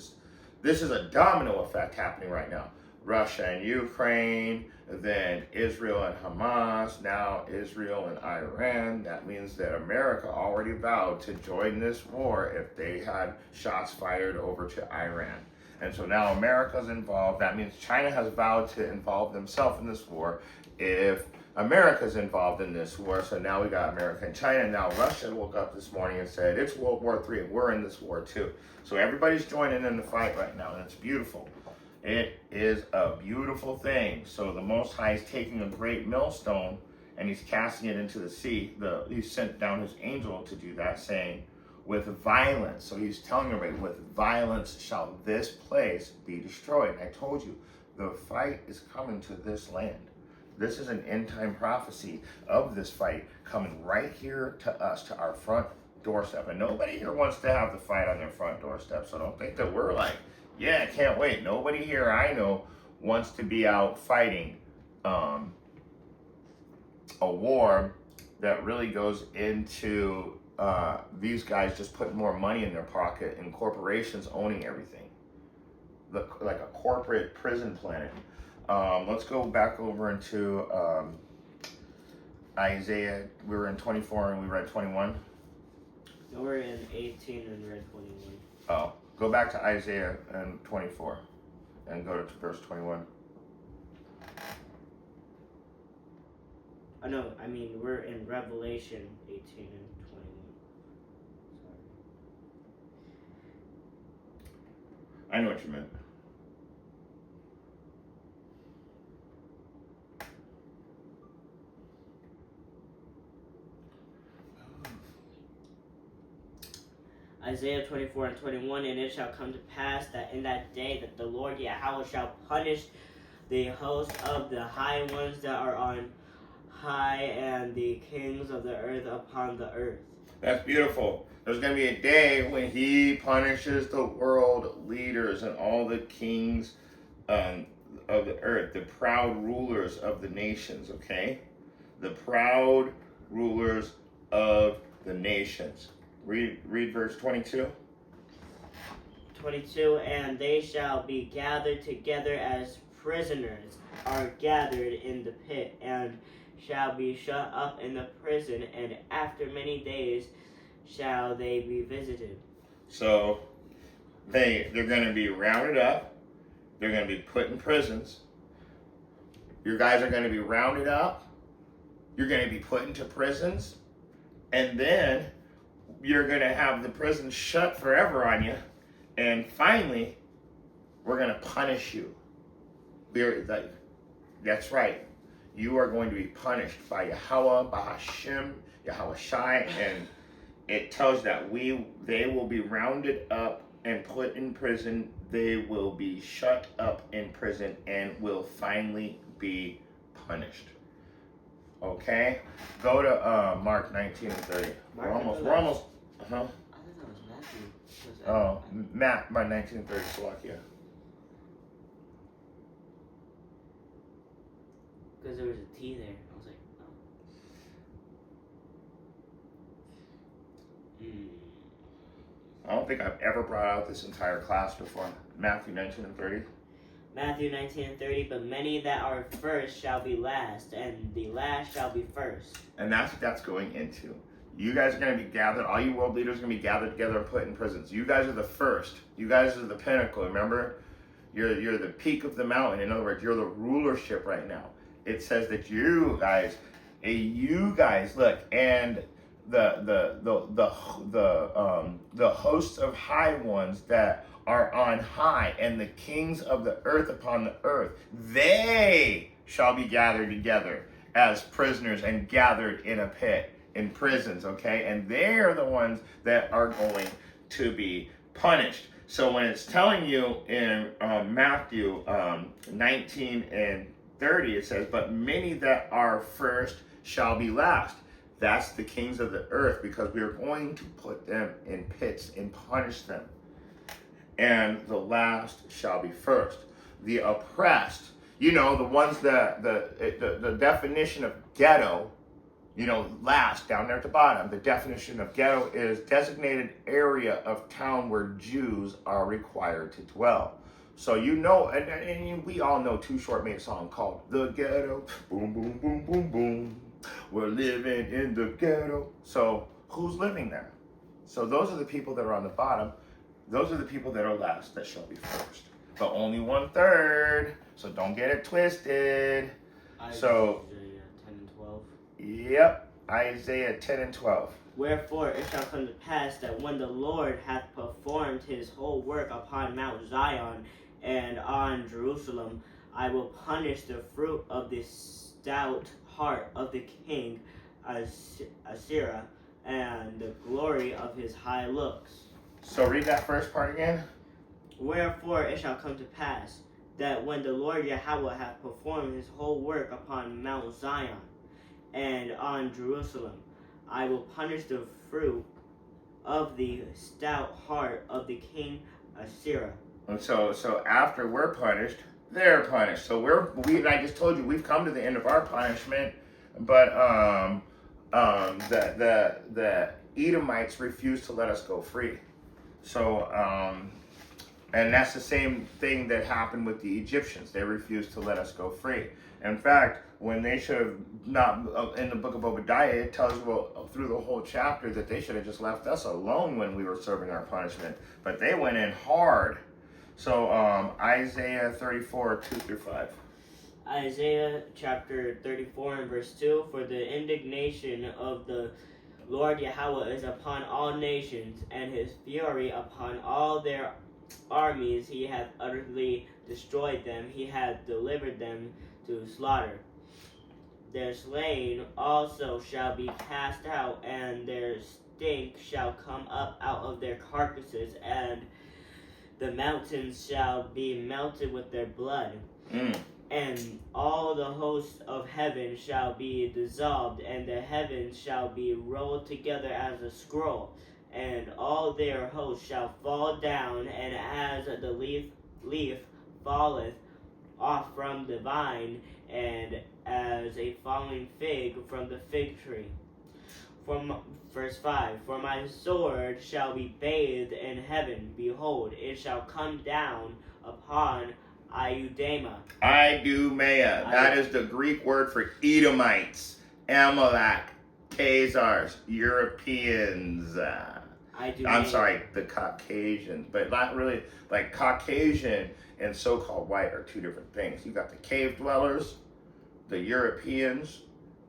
is a domino effect happening right now. Russia and Ukraine, then Israel and Hamas, now Israel and Iran. That means that America already vowed to join this war if they had shots fired over to Iran. And so now America's involved. That means China has vowed to involve themselves in this war if America's involved in this war. So now we got America and China. Now Russia woke up this morning and said, it's World War III and we're in this war too. So everybody's joining in the fight right now, and it's beautiful. It is a beautiful thing. So the Most High is taking a great millstone and he's casting it into the sea. He sent down his angel to do that, saying, with violence. So he's telling everybody, with violence shall this place be destroyed. And I told you, the fight is coming to this land. This is an end time prophecy of this fight coming right here to us, to our front doorstep. And nobody here wants to have the fight on their front doorstep. So don't think that we're like, yeah, I can't wait. Nobody here I know wants to be out fighting a war that really goes into these guys just putting more money in their pocket and corporations owning everything. Like a corporate prison planet. Let's go back over into Isaiah. We were in 24 and we read 21. No, we're in 18 and read 21. Oh. Go back to Isaiah and 24 and go to verse 21. Oh, no, I mean, we're in Revelation 18 and 21. Sorry. I know what you meant. Isaiah 24 and 21, and it shall come to pass that in that day that the Lord Yahweh shall punish the host of the high ones that are on high, and the kings of the earth upon the earth. That's beautiful. There's going to be a day when he punishes the world leaders and all the kings of the earth, the proud rulers of the nations, okay? The proud rulers of the nations. Read verse 22. 22, and they shall be gathered together as prisoners are gathered in the pit, and shall be shut up in the prison, and after many days shall they be visited. So they're going to be rounded up. They're going to be put in prisons. Your guys are going to be rounded up. You're going to be put into prisons. And then you're going to have the prison shut forever on you. And finally, we're going to punish you. That's right. You are going to be punished by Yahweh, by Hashem, Yahweh Shai, and it tells that they will be rounded up and put in prison. They will be shut up in prison and will finally be punished. Okay? Go to Mark 19 and 30. We're almost, I thought that was Matthew. Oh, Matt, by 19 and 30, Slovakia. Because there was a T there. I was like, oh. I don't think I've ever brought out this entire class before. Matthew 19 and 30. Matthew 19 and 30, but many that are first shall be last, and the last shall be first. And that's what that's going into. You guys are going to be gathered, all you world leaders are going to be gathered together and put in prisons. You guys are the first. You guys are the pinnacle, remember? You're the peak of the mountain. In other words, you're the rulership right now. It says that you guys, look, and the hosts of high ones that are on high, and the kings of the earth upon the earth, they shall be gathered together as prisoners and gathered in a pit, in prisons, okay? And they're the ones that are going to be punished. So when it's telling you in Matthew 19 and 30, it says, but many that are first shall be last. That's the kings of the earth, because we are going to put them in pits and punish them. And the last shall be first. The oppressed, the ones that, the definition of ghetto, last, down there at the bottom, the definition of ghetto is designated area of town where Jews are required to dwell. So and we all know Too Short made a song called The Ghetto, boom, boom, boom, boom, boom. We're living in the ghetto. So who's living there? So those are the people that are on the bottom. Those are the people that are last that shall be first. But only 1/3. So don't get it twisted. Isaiah 10 and 12. Yep. Isaiah 10 and 12. Wherefore it shall come to pass that when the Lord hath performed his whole work upon Mount Zion and on Jerusalem, I will punish the fruit of the stout heart of the king Assyria and the glory of his high looks. So read that first part again. Wherefore it shall come to pass that when the Lord Yahweh hath performed his whole work upon Mount Zion and on Jerusalem, I will punish the fruit of the stout heart of the king Assyria. And so after we're punished, they're punished. So I just told you, we've come to the end of our punishment, but the Edomites refused to let us go free. So and that's the same thing that happened with the Egyptians. They refused to let us go free. In fact, when they should have not, in the book of Obadiah, it tells you through the whole chapter that they should have just left us alone when we were serving our punishment. But they went in hard. So Isaiah 34, 2-5. Isaiah chapter 34 and verse 2, for the indignation of the Lord Yahweh is upon all nations, and his fury upon all their armies. He hath utterly destroyed them. He hath delivered them to slaughter. Their slain also shall be cast out, and their stink shall come up out of their carcasses, and the mountains shall be melted with their blood. And all the hosts of heaven shall be dissolved, and the heavens shall be rolled together as a scroll, and all their hosts shall fall down, and as the leaf falleth off from the vine, and as a falling fig from the fig tree. Verse 5, for my sword shall be bathed in heaven. Behold, it shall come down upon Iudema. Idumea. That is the Greek word for Edomites, Amalek, Khazars, Europeans. I'm sorry, the Caucasians. But not really, like Caucasian and so-called white are two different things. You got the cave dwellers, the Europeans.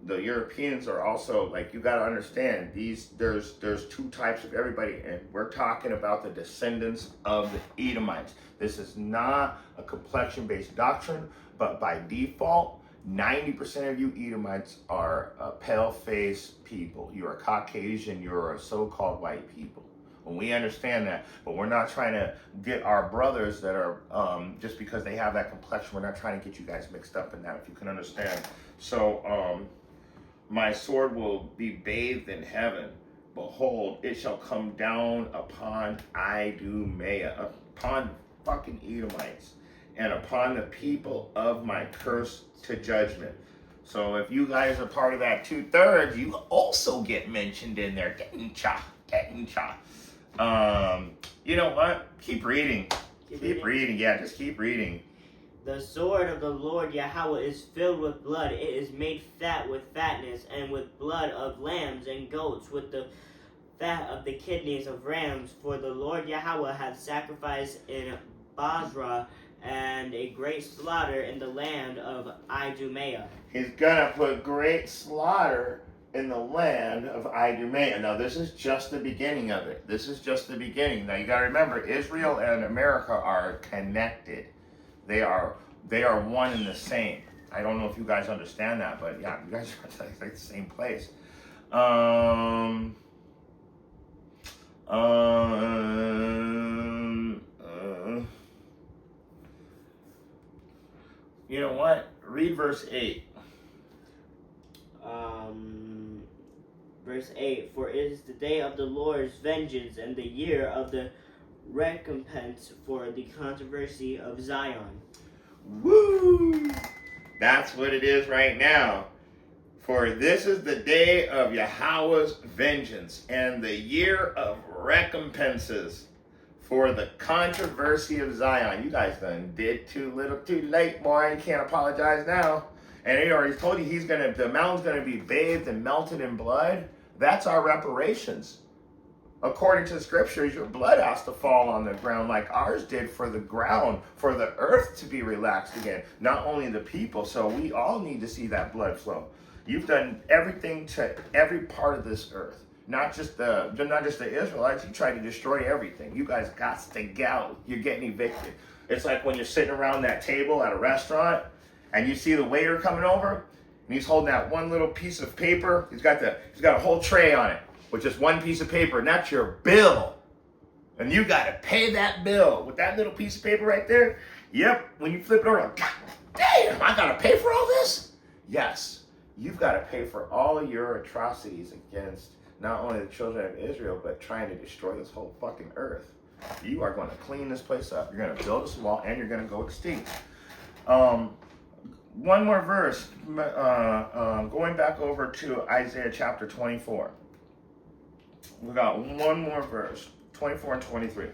The Europeans are also, like, you got to understand, there's two types of everybody, and we're talking about the descendants of the Edomites. This is not a complexion-based doctrine, but by default, 90% of you Edomites are pale-faced people. You're a Caucasian, you're a so-called white people. And we understand that, but we're not trying to get our brothers that are, just because they have that complexion, we're not trying to get you guys mixed up in that, if you can understand. So, my sword will be bathed in heaven. Behold, it shall come down upon Idumea, upon fucking Edomites, and upon the people of my curse to judgment. So if you guys are part of that 2/3, you also get mentioned in there. You know what? Keep reading. Keep reading. Yeah, just keep reading. The sword of the Lord Yahweh is filled with blood. It is made fat with fatness, and with blood of lambs and goats, with the fat of the kidneys of rams. For the Lord Yahweh hath sacrificed in Basra, and a great slaughter in the land of Idumea. He's gonna put great slaughter in the land of Idumea. Now, this is just the beginning of it. This is just the beginning. Now, you gotta remember, Israel and America are connected. They are one and the same. I don't know if you guys understand that, but yeah, you guys are like the same place. You know what? Read verse 8. Verse 8, for it is the day of the Lord's vengeance, and the year of the recompense for the controversy of Zion. Woo! That's what it is right now. For this is the day of Yahweh's vengeance, and the year of recompenses for the controversy of Zion. You guys done did too little too late, boy. You can't apologize now. And he already told you the mountain's gonna be bathed and melted in blood. That's our reparations. According to the scriptures, your blood has to fall on the ground like ours did for the ground, for the earth to be relaxed again. Not only the people, so we all need to see that blood flow. You've done everything to every part of this earth. Not just the Israelites. You tried to destroy everything. You guys got to go. You're getting evicted. It's like when you're sitting around that table at a restaurant and you see the waiter coming over and he's holding that one little piece of paper. He's got a whole tray on it with just one piece of paper, and that's your bill. And you got to pay that bill with that little piece of paper right there. Yep. When you flip it over, God damn, I got to pay for all this? Yes. You've got to pay for all of your atrocities against not only the children of Israel, but trying to destroy this whole fucking earth. You are going to clean this place up. You're going to build this wall, and you're going to go extinct. One more verse. Going back over to Isaiah chapter 24. We got one more verse. 24 and 23.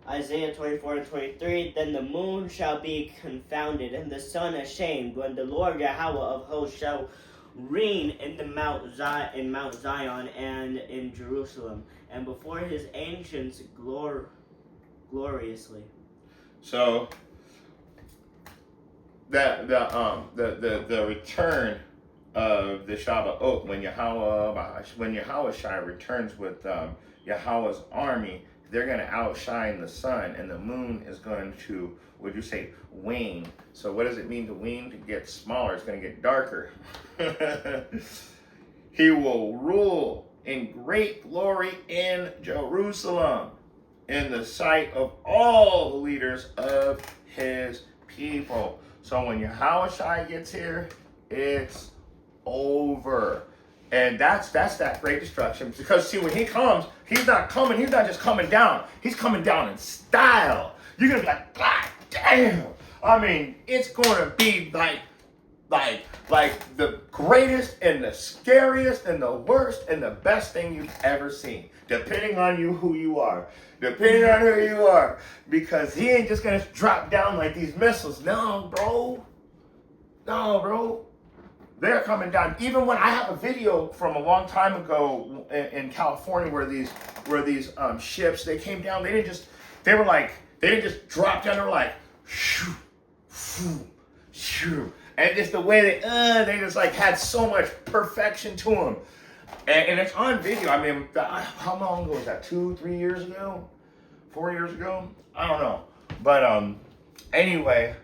Isaiah 24 and 23, then the moon shall be confounded, and the sun ashamed, when the Lord Yahweh of hosts shall reign in Mount Zion and in Jerusalem, and before his ancients gloriously. So the return of the Shabbat, when Yahweh returns with Yahweh's army, they're going to outshine the sun, and the moon is going to, would you say, wane. So what does it mean to wane? To get smaller. It's going to get darker. He will rule in great glory in Jerusalem, in the sight of all the leaders of his people. So when Yahweh gets here, it's over. And that's that great destruction. Because see, when he comes, he's not just coming down. He's coming down in style. You're going to be like, God damn. I mean, it's going to be like like the greatest and the scariest and the worst and the best thing you've ever seen. Depending on who you are. Depending on who you are. Because he ain't just going to drop down like these missiles. No, bro. No, bro. They're coming down. Even when I have a video from a long time ago in California where these ships, they came down, they didn't just drop down, they were like, shoo, shoo, shoo. And just the way they just like had so much perfection to them. And it's on video. I mean, how long ago was that? 2-3 years ago? 4 years ago? I don't know. But anyway,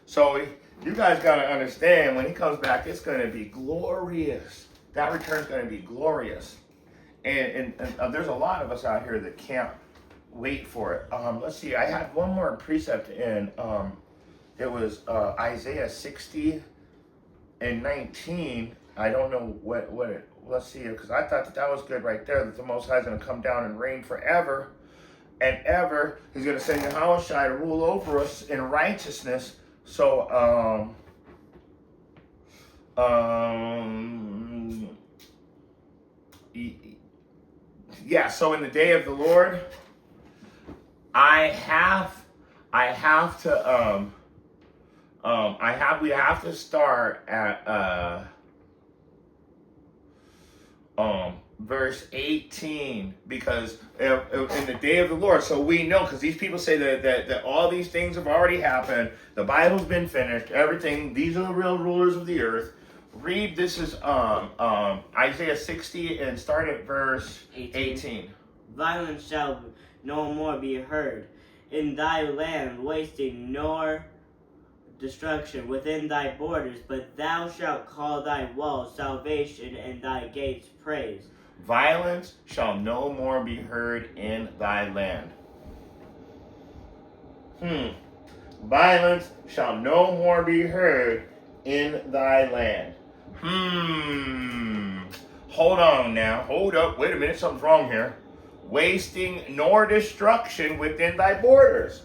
so you guys got to understand, when he comes back, it's going to be glorious. That return's going to be glorious. And there's a lot of us out here that can't wait for it. Let's see. I had one more precept in. It was Isaiah 60 and 19. I don't know what it. Let's see, because I thought that was good right there. That the Most High is going to come down and reign forever and ever. He's going to send Yahweh to rule over us in righteousness. So, yeah. So in the day of the Lord, we have to start at verse 18, because in the day of the Lord, so we know, because these people say that all these things have already happened, the Bible's been finished, everything, these are the real rulers of the earth. Read, this is Isaiah 60 and start at verse 18. Violence shall no more be heard in thy land, wasting nor destruction within thy borders, but thou shalt call thy walls salvation and thy gates praise. Violence shall no more be heard in thy land. Violence shall no more be heard in thy land. Hold on now. Hold up. Wait a minute. Something's wrong here. Wasting nor destruction within thy borders.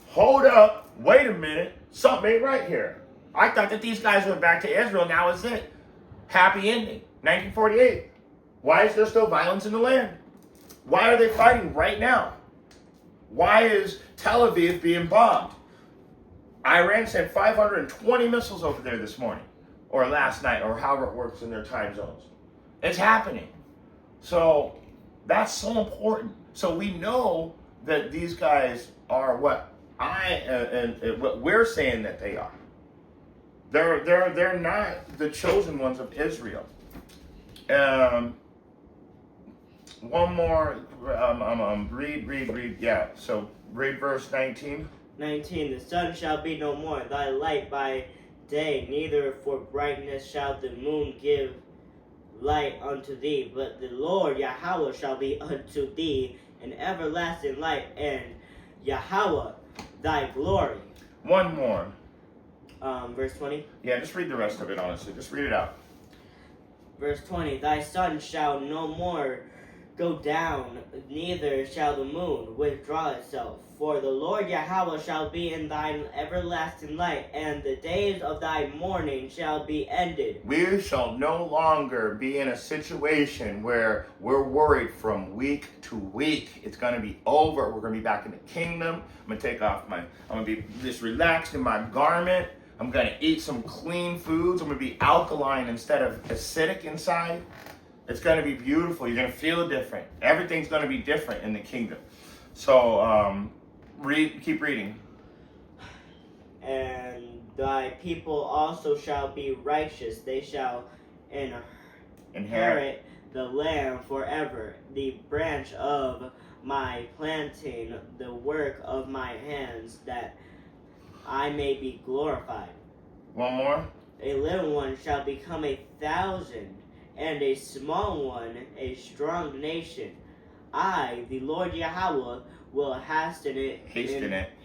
Hold up. Wait a minute. Something ain't right here. I thought that these guys went back to Israel. Now is it. Happy ending. 1948. Why is there still violence in the land? Why are they fighting right now? Why is Tel Aviv being bombed? Iran sent 520 missiles over there this morning, or last night, or however it works in their time zones. It's happening. So that's so important. So we know that these guys are what what we're saying that they are. They're not the chosen ones of Israel. One more. Read. Yeah. So read verse 19. 19. The sun shall be no more thy light by day, neither for brightness shall the moon give light unto thee, but the Lord Yahweh shall be unto thee an everlasting light, and Yahweh thy glory. One more. Verse 20. Yeah, just read the rest of it, honestly. Just read it out. Verse 20. Thy sun shall no more go down, neither shall the moon withdraw itself. For the Lord Yahweh shall be in thine everlasting light, and the days of thy mourning shall be ended. We shall no longer be in a situation where we're worried from week to week. It's going to be over. We're going to be back in the kingdom. I'm going to take off I'm going to be just relaxed in my garment. I'm going to eat some clean foods. I'm going to be alkaline instead of acidic inside. It's going to be beautiful. You're going to feel different. Everything's going to be different in the kingdom. So, keep reading. And thy people also shall be righteous. They shall inherit the land forever. The branch of my planting, the work of my hands, that I may be glorified. One more. A little one shall become 1,000, and a small one a strong nation. I, the Lord Yahweh, will hasten it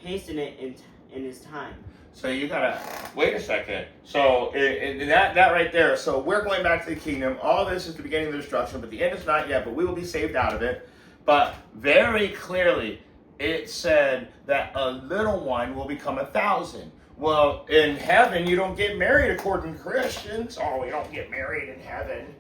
in his time. So you gotta wait a second. So that right there. So we're going back to the kingdom. All this is the beginning of the destruction, but the end is not yet. But we will be saved out of it. But very clearly, it said that a little one will become 1,000. Well, in heaven, you don't get married according to Christians. Oh, we don't get married in heaven.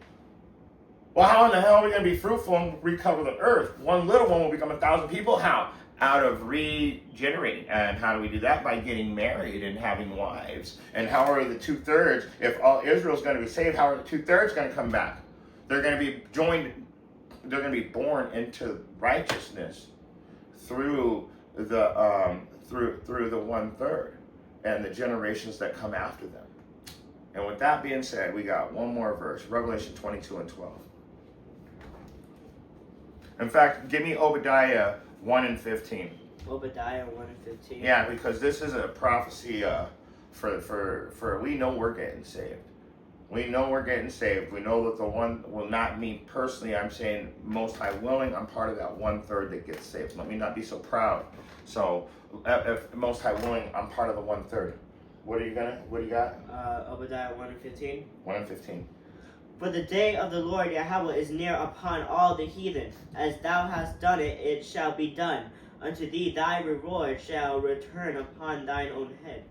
Well, how in the hell are we going to be fruitful and recover the earth? One little one will become 1,000 people. How? Out of regenerating. And how do we do that? By getting married and having wives. And how are the 2/3? If all Israel's going to be saved, how are the 2/3 going to come back? They're going to be joined. They're going to be born into righteousness through the through the 1/3 and the generations that come after them. And with that being said, we got one more verse, Revelation 22 and 12. In fact, give me Obadiah 1 and 15. Obadiah 1 and 15. Yeah, because this is a prophecy for we know we're getting saved. We know we're getting saved. We know that the one, well, not me personally, I'm saying Most High willing, I'm part of that 1/3 that gets saved. Let me not be so proud. So, if Most High willing, I'm part of the 1/3. What do you got? Obadiah 1 and 15. 1 and 15. For the day of the Lord Yahweh is near upon all the heathen. As thou hast done it, it shall be done. Unto thee thy reward shall return upon thine own head.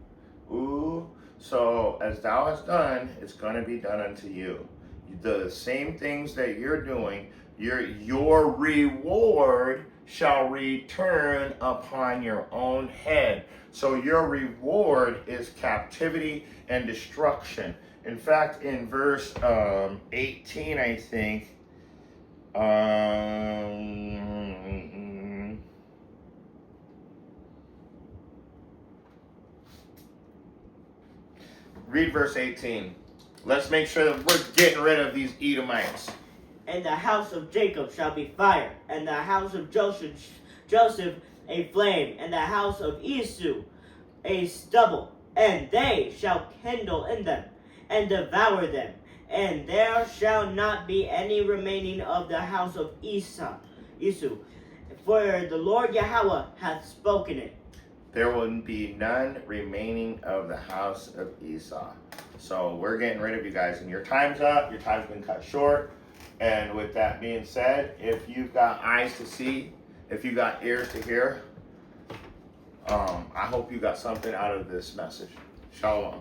Ooh, so as thou hast done, it's going to be done unto you. The same things that you're doing, your reward shall return upon your own head. So your reward is captivity and destruction. In fact, in verse 18, I think, read verse 18. Let's make sure that we're getting rid of these Edomites. And the house of Jacob shall be fire, and the house of Joseph a flame, and the house of Esau a stubble, and they shall kindle in them, and devour them, and there shall not be any remaining of the house of Esau. For the Lord Yahweh hath spoken it. There will be none remaining of the house of Esau. So we're getting rid of you guys, and your time's up. Your time's been cut short. And with that being said, if you've got eyes to see, if you got ears to hear, I hope you got something out of this message. Shalom.